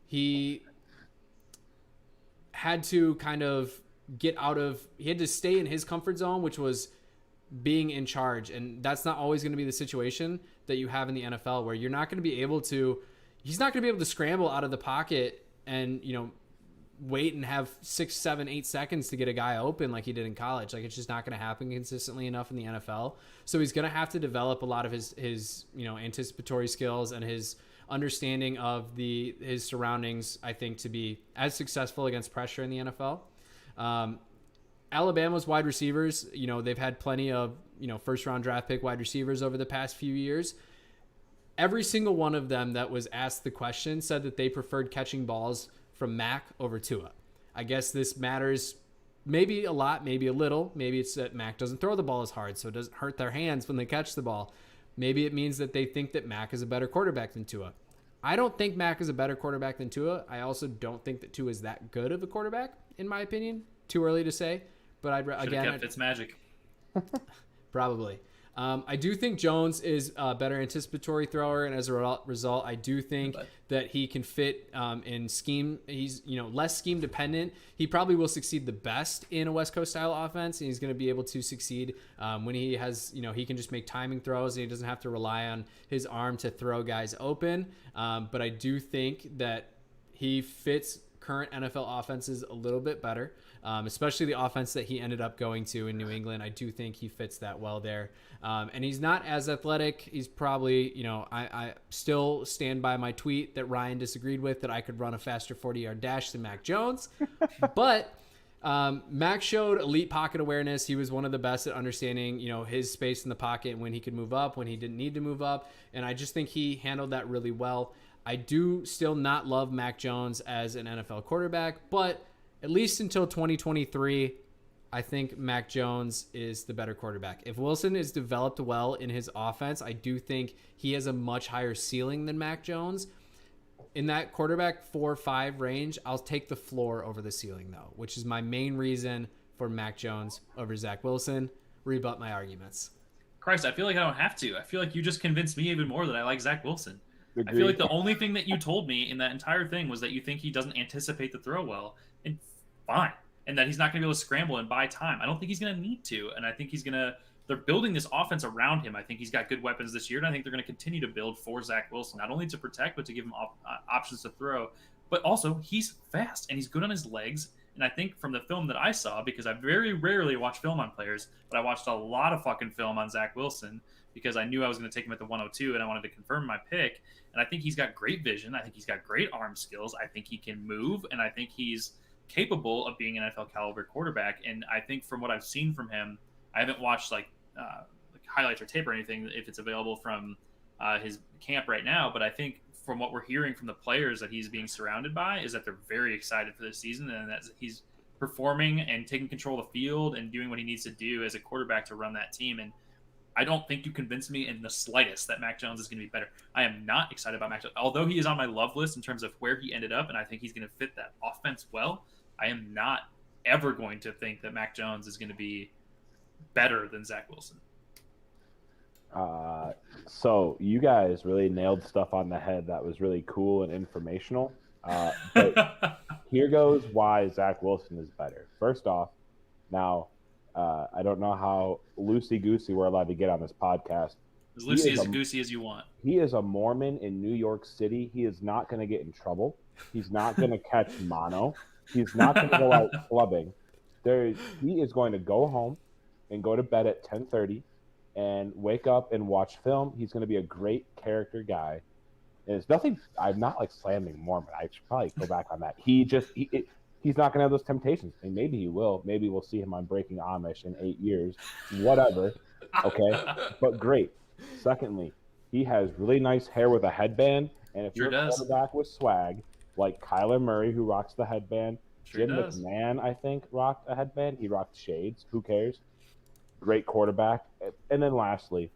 he had to kind of he had to stay in his comfort zone, which was being in charge. And that's not always going to be the situation that you have in the NFL, where he's not going to be able to scramble out of the pocket and, wait and have 6, 7, 8 seconds to get a guy open like he did in college. Like, it's just not going to happen consistently enough in the NFL. So he's going to have to develop a lot of his anticipatory skills and his understanding of his surroundings, I think, to be as successful against pressure in the NFL. Alabama's wide receivers, they've had plenty of, first round draft pick wide receivers over the past few years. Every single one of them that was asked the question said that they preferred catching balls from Mac over Tua. I guess this matters maybe a lot, maybe a little. Maybe it's that Mac doesn't throw the ball as hard, so it doesn't hurt their hands when they catch the ball. Maybe it means that they think that Mac is a better quarterback than Tua. I don't think Mac is a better quarterback than Tua. I also don't think that Tua is that good of a quarterback, in my opinion. Too early to say, but I'd kept Fitzmagic. Probably. I do think Jones is a better anticipatory thrower, and as a result, I do think that he can fit in scheme. He's less scheme dependent. He probably will succeed the best in a West Coast style offense, and he's going to be able to succeed when he has he can just make timing throws and he doesn't have to rely on his arm to throw guys open. But I do think that he fits current NFL offenses a little bit better, especially the offense that he ended up going to in New England. I do think he fits that well there. And he's not as athletic. He's probably, I still stand by my tweet that Ryan disagreed with, that I could run a faster 40-yard dash than Mac Jones. But Mac showed elite pocket awareness. He was one of the best at understanding, his space in the pocket and when he could move up, when he didn't need to move up. And I just think he handled that really well. I do still not love Mac Jones as an NFL quarterback, but at least until 2023, I think Mac Jones is the better quarterback. If Wilson is developed well in his offense, I do think he has a much higher ceiling than Mac Jones. In that quarterback 4-5 range, I'll take the floor over the ceiling, though, which is my main reason for Mac Jones over Zach Wilson. Rebut my arguments. Christ, I feel like I don't have to. I feel like you just convinced me even more that I like Zach Wilson. Agreed. I feel like the only thing that you told me in that entire thing was that you think he doesn't anticipate the throw well, and fine, and that he's not going to be able to scramble and buy time. I don't think he's going to need to, and I think they're building this offense around him. I think he's got good weapons this year, and I think they're going to continue to build for Zach Wilson, not only to protect, but to give him options to throw. But also, he's fast, and he's good on his legs, and I think from the film that I saw, because I very rarely watch film on players, but I watched a lot of fucking film on Zach Wilson, because I knew I was going to take him at the 102, and I wanted to confirm my pick. And I think he's got great vision. I think he's got great arm skills. I think he can move, and I think he's capable of being an NFL caliber quarterback. And I think from what I've seen from him, I haven't watched like highlights or tape or anything if it's available from his camp right now. But I think from what we're hearing from the players that he's being surrounded by is that they're very excited for this season, and that he's performing and taking control of the field and doing what he needs to do as a quarterback to run that team. And I don't think you convinced me in the slightest that Mac Jones is going to be better. I am not excited about Mac Jones. Although he is on my love list in terms of where he ended up, and I think he's going to fit that offense well, I am not ever going to think that Mac Jones is going to be better than Zach Wilson. So you guys really nailed stuff on the head that was really cool and informational. But here goes why Zach Wilson is better. First off, now, I don't know how loosey-goosey we're allowed to get on this podcast. As loosey-goosey as you want. He is a Mormon in New York City. He is not going to get in trouble. He's not going to catch mono. He's not going to go out clubbing. He is going to go home and go to bed at 10:30 and wake up and watch film. He's going to be a great character guy. And it's nothing. I'm not like slamming Mormon. I should probably go back on that. He's not going to have those temptations. And maybe he will. Maybe we'll see him on Breaking Amish in 8 years. Whatever. Okay. But great. Secondly, he has really nice hair with a headband. And if you're a quarterback with swag, like Kyler Murray, who rocks the headband, Jim McMahon, I think, rocked a headband. He rocked shades. Who cares? Great quarterback. And then lastly,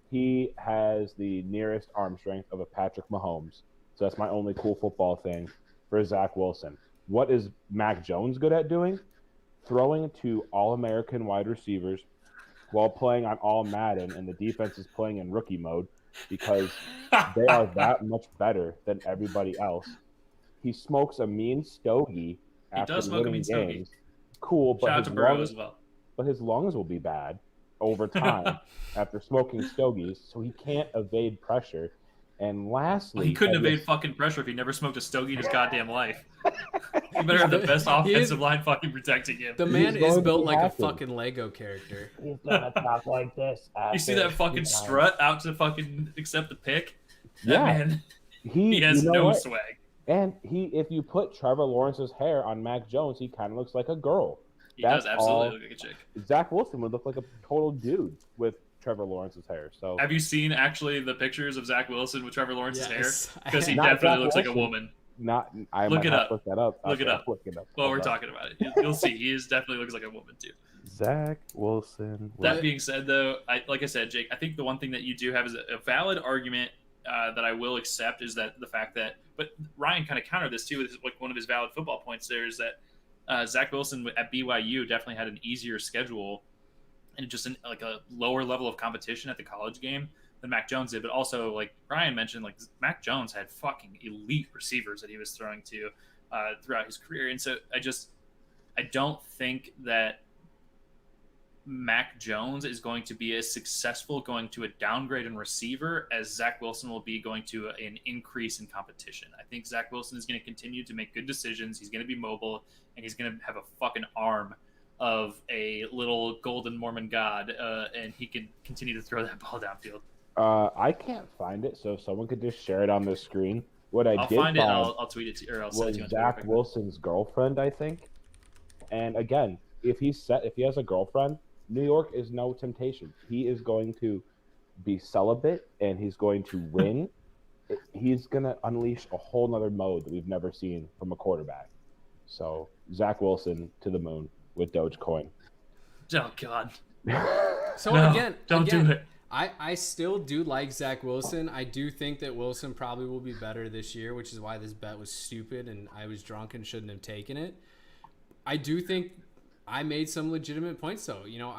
he has the nearest arm strength of a Patrick Mahomes. So that's my only cool football thing for Zach Wilson. What is Mac Jones good at doing? Throwing to All-American wide receivers while playing on All Madden, and the defense is playing in rookie mode because they are that much better than everybody else. He smokes a mean stogie after winning games. Cool, but his lungs will be bad over time after smoking stogies, so he can't evade pressure. And lastly, he couldn't evade fucking pressure if he never smoked a stogie in his goddamn life. You better have the best offensive line fucking protecting him. The man is built like a fucking Lego character. He's gonna talk like this. You see that fucking strut out to fucking accept the pick? That man, he has no swag. And if you put Trevor Lawrence's hair on Mac Jones, he kind of looks like a girl. He does absolutely look like a chick. Zach Wilson would look like a total dude with Trevor Lawrence's hair. So, have you seen actually the pictures of Zach Wilson with Trevor Lawrence's hair? Because he definitely looks like a woman. Look it up. Look that up. Look it up. Well, we're talking about it. You'll see. He definitely looks like a woman too. Zach Wilson. That being said, though, like I said, Jake, I think the one thing that you do have is a valid argument that I will accept is that the fact that, but Ryan kind of countered this too with like one of his valid football points there is that Zach Wilson at BYU definitely had an easier schedule and just like a lower level of competition at the college game than Mac Jones did. But also, like Ryan mentioned, like Mac Jones had fucking elite receivers that he was throwing to throughout his career. And so I don't think that Mac Jones is going to be as successful going to a downgrade in receiver as Zach Wilson will be going to an increase in competition. I think Zach Wilson is going to continue to make good decisions. He's going to be mobile, and he's going to have a fucking arm of a little golden Mormon god, and he can continue to throw that ball downfield. I can't find it, so if someone could just share it on the screen. I'll find it. I'll tweet it to you, or I'll send it to you. Zach Wilson's girlfriend, I think. And again, if he has a girlfriend, New York is no temptation. He is going to be celibate, and he's going to win. He's going to unleash a whole nother mode that we've never seen from a quarterback. So Zach Wilson to the moon with Dogecoin. Oh God. So no, don't do it. I still do like Zach Wilson. I do think that Wilson probably will be better this year, which is why this bet was stupid and I was drunk and shouldn't have taken it. I do think I made some legitimate points though. You know,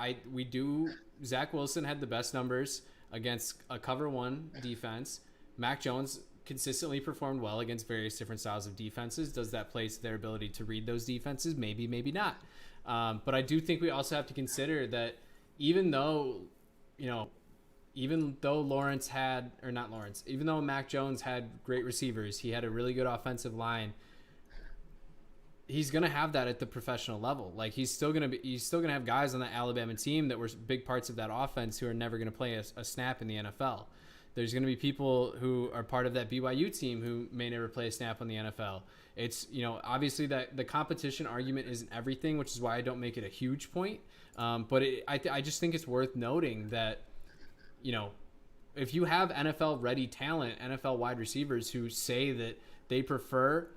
Zach Wilson had the best numbers against a cover one defense. Mac Jones consistently performed well against various different styles of defenses. Does that place their ability to read those defenses? Maybe, maybe not. But I do think we also have to consider that even though Mac Jones had great receivers, he had a really good offensive line. He's going to have that at the professional level. Like he's still going to have guys on the Alabama team that were big parts of that offense who are never going to play a snap in the NFL. There's going to be people who are part of that BYU team who may never play a snap on the NFL. It's, obviously that the competition argument isn't everything, which is why I don't make it a huge point. But I just think it's worth noting that, if you have NFL ready talent, NFL wide receivers who say that they prefer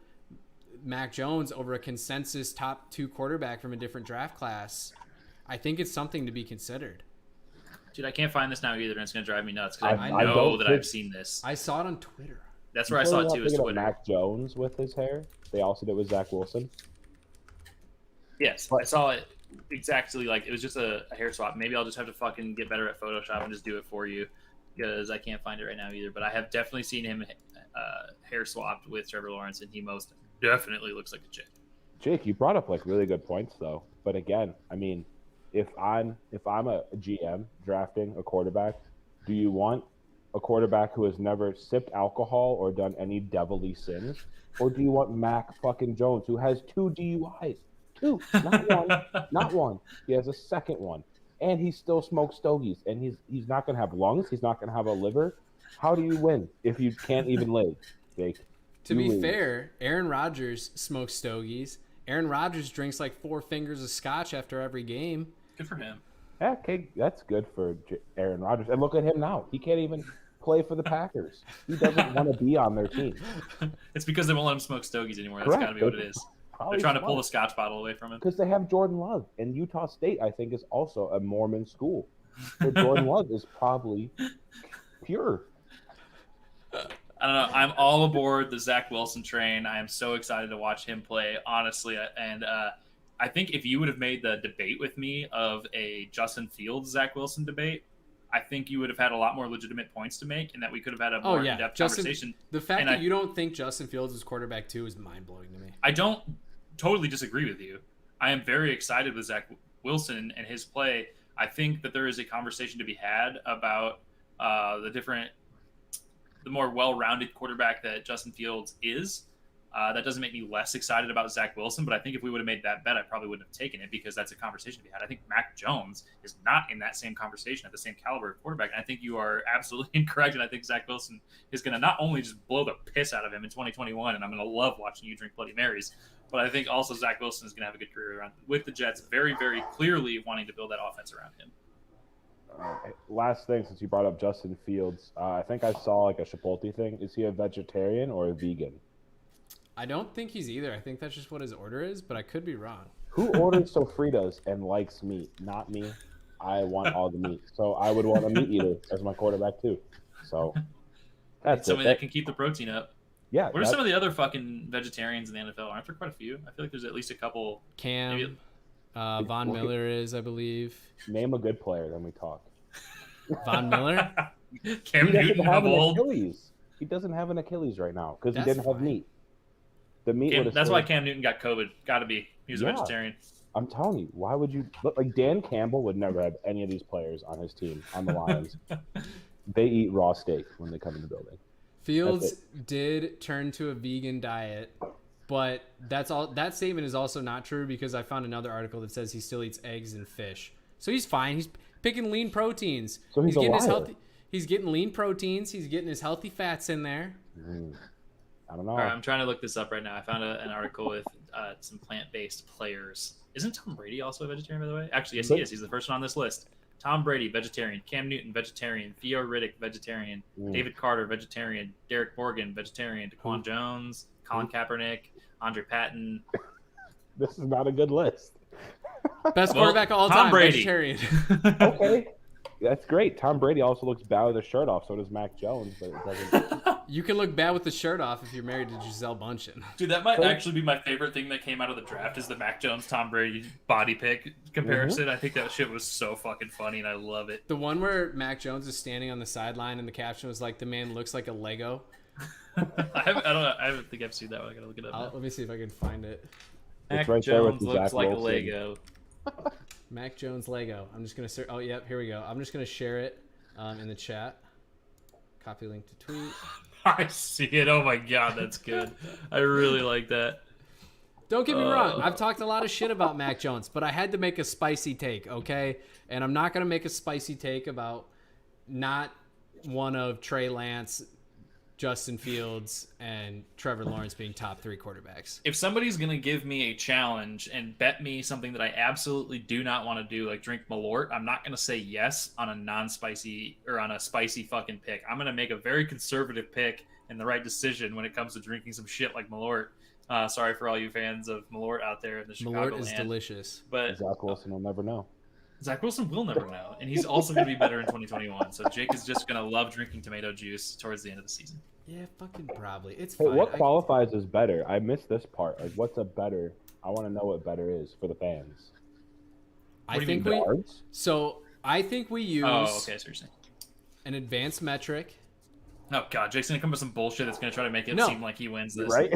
Mac Jones over a consensus top 2 quarterback from a different draft class, I think it's something to be considered. Dude, I can't find this now either, and it's going to drive me nuts because I know that I've seen this. I saw it on Twitter. That's where I saw it too, is Twitter. Mac Jones with his hair. They also did it with Zach Wilson. Yes, I saw it exactly like it was just a hair swap. Maybe I'll just have to fucking get better at Photoshop and just do it for you because I can't find it right now either. But I have definitely seen him hair swapped with Trevor Lawrence, and he most definitely looks like a chick. Jake, you brought up like really good points though. But again, I mean, if I'm a GM drafting a quarterback, do you want a quarterback who has never sipped alcohol or done any devilly sins? Or do you want Mac fucking Jones, who has 2 DUIs? 2, not one, not one. He has a second one. And he still smokes stogies. And he's not going to have lungs. He's not going to have a liver. How do you win if you can't even live, Jake? To be fair, Aaron Rodgers smokes stogies. Aaron Rodgers drinks like 4 fingers of scotch after every game. Good for him. Yeah, okay, that's good for Aaron Rodgers. And look at him now. He can't even play for the Packers. He doesn't want to be on their team. It's because they won't let him smoke stogies anymore. That's got to be what it is. They're trying to pull the scotch bottle away from him. Because they have Jordan Love. And Utah State, I think, is also a Mormon school. So Jordan Love is probably pure. I don't know. I'm all aboard the Zach Wilson train. I am so excited to watch him play, honestly. And I think if you would have made the debate with me of a Justin Fields, Zach Wilson debate, I think you would have had a lot more legitimate points to make and that we could have had a more in-depth conversation. The fact that you don't think Justin Fields is quarterback 2 is mind-blowing to me. I don't totally disagree with you. I am very excited with Zach Wilson and his play. I think that there is a conversation to be had about the more well-rounded quarterback that Justin Fields is. That doesn't make me less excited about Zach Wilson, but I think if we would have made that bet, I probably wouldn't have taken it because that's a conversation to be had. I think Mac Jones is not in that same conversation at the same caliber of quarterback, and I think you are absolutely incorrect, and I think Zach Wilson is going to not only just blow the piss out of him in 2021, and I'm going to love watching you drink Bloody Marys, but I think also Zach Wilson is going to have a good career around with the Jets, very, very clearly wanting to build that offense around him. Last thing, since you brought up Justin Fields, I think I saw like a Chipotle thing. Is he a vegetarian or a vegan? I don't think he's either. I think that's just what his order is, but I could be wrong. Who orders sofritas and likes meat? Not me. I want all the meat. So I would want a meat eater as my quarterback too. So that's somebody that can keep the protein up. Yeah. What are some of the other fucking vegetarians in the NFL? Aren't there quite a few? I feel like there's at least a couple. Cam, Von Miller is, I believe. Name a good player, then we talk. Von Miller? Cam Newton of old. Achilles. He doesn't have an Achilles right now because he didn't have meat. The meat. That's why Cam Newton got COVID. Got to be. He was a vegetarian. I'm telling you, why would you look like Dan Campbell would never have any of these players on his team on the Lions. They eat raw steak when they come in the building. Fields did turn to a vegan diet, but that's all. That statement is also not true because I found another article that says he still eats eggs and fish. So he's fine. He's picking lean proteins. So he's getting a his liar. healthy. He's getting lean proteins. He's getting his healthy fats in there. I don't know. All right, I'm trying to look this up right now. I found an article with some plant-based players. Isn't Tom Brady also a vegetarian, by the way? Actually, yes, he is. He's the first one on this list. Tom Brady, vegetarian. Cam Newton, vegetarian. Theo Riddick, vegetarian. David Carter, vegetarian. Derek Morgan, vegetarian. Daquan Jones, Colin Kaepernick, Andre Patton. This is not a good list. Best quarterback of all Tom time, Brady. vegetarian. Okay. That's great. Tom Brady also looks bad with his shirt off. So does Mac Jones, but it doesn't. You can look bad with the shirt off if you're married to Giselle Bundchen. Dude, that might actually be my favorite thing that came out of the draft is the Mac Jones Tom Brady body pick comparison. I think that shit was so fucking funny and I love it. The one where Mac Jones is standing on the sideline and the caption was like, "The man looks like a Lego." I don't think I've seen that one. I gotta look it up. Let me see if I can find it. Mac right there with Jones looks Zach like Wilson. a Lego. Mac Jones Lego. I'm just gonna search. Oh, yep, here we go. I'm just gonna share it in the chat. Copy link to tweet. I see it. Oh my god, that's good. I really like that. Don't get me wrong. I've talked a lot of shit about Mac Jones, but I had to make a spicy take, okay? And I'm not gonna make a spicy take about not one of Trey Lance, Justin Fields, and Trevor Lawrence being top 3 quarterbacks. If somebody's going to give me a challenge and bet me something that I absolutely do not want to do, like drink Malort, I'm not going to say yes on a non-spicy or on a spicy fucking pick. I'm going to make a very conservative pick and the right decision when it comes to drinking some shit like Malort. Sorry for all you fans of Malort out there in the Chicago Malort is delicious. But Zach Wilson will never know. Zach Wilson will never know, and he's also going to be better in 2021. So Jake is just going to love drinking tomato juice towards the end of the season. Yeah, fucking probably. It's Hey, fine. what qualifies as better? I missed this part. Like, what's a better? I want to know what better is for the fans. I do you think mean, we. Yards? So I think we use Okay, seriously. an advanced metric. Oh god, Jake's going to come up with some bullshit that's going to try to make it No. seem like he wins this. Right?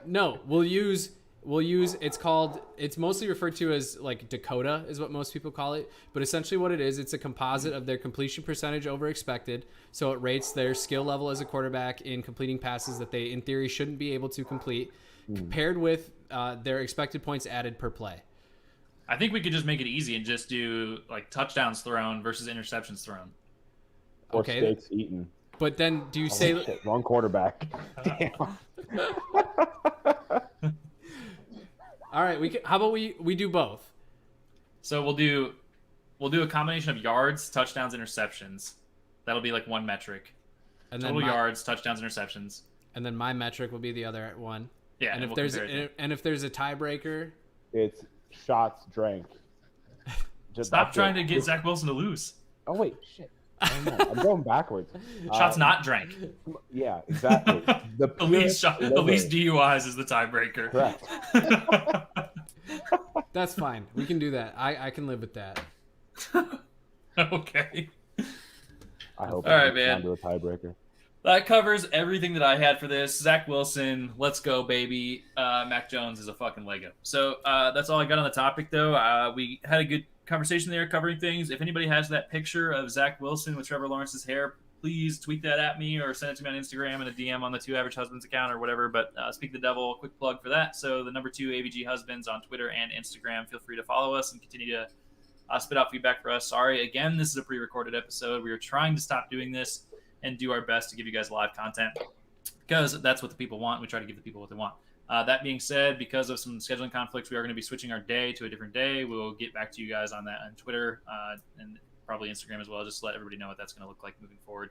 No, we'll use it's mostly referred to as like Dakota is what most people call it, but essentially what it is, it's a composite of their completion percentage over expected. So it rates their skill level as a quarterback in completing passes that they in theory shouldn't be able to complete, compared with their expected points added per play. I think we could just make it easy and just do like touchdowns thrown versus interceptions thrown. Or Okay. steaks eaten. But then do you say Shit, wrong quarterback? Damn. all right, how about we do both? So we'll do a combination of yards, touchdowns, interceptions. That'll be like one metric. And Total yards, touchdowns, interceptions. And then my metric will be the other one. Yeah, And if we'll if there's a tiebreaker, It's shots drank. Stop trying to get Zach Wilson to lose. Oh wait, shit. I'm going backwards. Shots not drank. Yeah, exactly. The least DUIs is the tiebreaker. Correct. that's fine. We can do that. I can live with that. Okay. I hope. All right, man. Down to a tiebreaker. That covers everything that I had for this. Zach Wilson, let's go, baby. Mac Jones is a fucking Lego. So that's all I got on the topic, though. We had a good conversation there covering things. If anybody has that picture of Zach Wilson with Trevor Lawrence's hair, please tweet that at me or send it to me on Instagram and a DM on the Two Average Husbands account or whatever. But Speak the Devil, quick plug for that. So the number 2 AVG Husbands on Twitter and Instagram. Feel free to follow us and continue to spit out feedback for us. Sorry, again, this is a pre-recorded episode. We are trying to stop doing this and do our best to give you guys live content because that's what the people want. We try to give the people what they want. That being said, because of some scheduling conflicts, we are going to be switching our day to a different day. We'll get back to you guys on that on Twitter and probably Instagram as well, just to let everybody know what that's going to look like moving forward.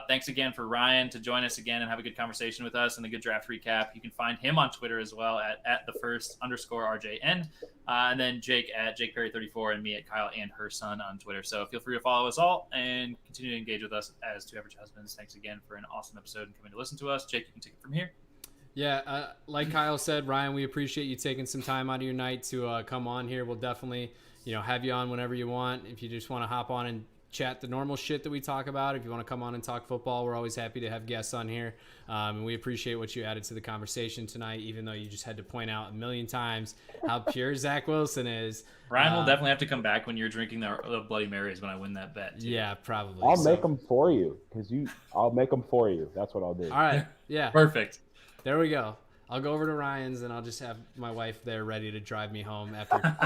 Thanks again for Ryan to join us again and have a good conversation with us and a good draft recap. You can find him on Twitter as well at @the_first_RJN. And then Jake at JakePerry34 and me at Kyle and her son on Twitter. So feel free to follow us all and continue to engage with us as Two Average Husbands. Thanks again for an awesome episode and coming to listen to us. Jake, you can take it from here. Yeah, like Kyle said, Ryan, we appreciate you taking some time out of your night to come on here. We'll definitely, have you on whenever you want. If you just want to hop on and chat the normal shit that we talk about, if you want to come on and talk football, we're always happy to have guests on here. And we appreciate what you added to the conversation tonight, even though you just had to point out a million times how pure Zach Wilson is. Ryan will definitely have to come back when you're drinking the Bloody Marys when I win that bet, too. Yeah, probably. I'll make them for you I'll make them for you. That's what I'll do. All right. Yeah. Perfect. There we go. I'll go over to Ryan's and I'll just have my wife there ready to drive me home after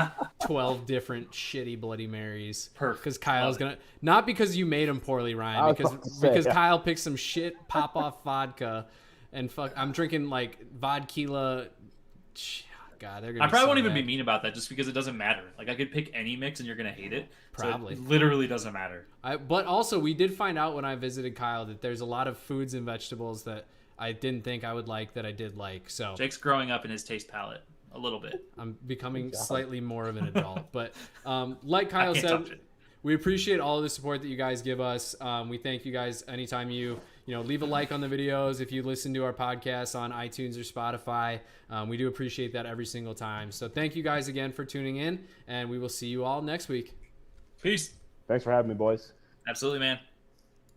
12 different shitty Bloody Marys. Perfect. Because Kyle's going to... Not because you made him poorly, Ryan. Because Kyle picked some shit pop-off vodka. And I'm drinking like vodka. God, they're going to I probably won't even be mean about that just because it doesn't matter. Like, I could pick any mix and you're going to hate it. Probably. So it literally doesn't matter. But also, we did find out when I visited Kyle that there's a lot of foods and vegetables that I didn't think I would like that I did like. So Jake's growing up in his taste palette a little bit. I'm becoming slightly more of an adult. But like Kyle said, we appreciate all of the support that you guys give us. We thank you guys anytime you leave a like on the videos. If you listen to our podcast on iTunes or Spotify, we do appreciate that every single time. So thank you guys again for tuning in, and we will see you all next week. Peace. Thanks for having me, boys. Absolutely, man.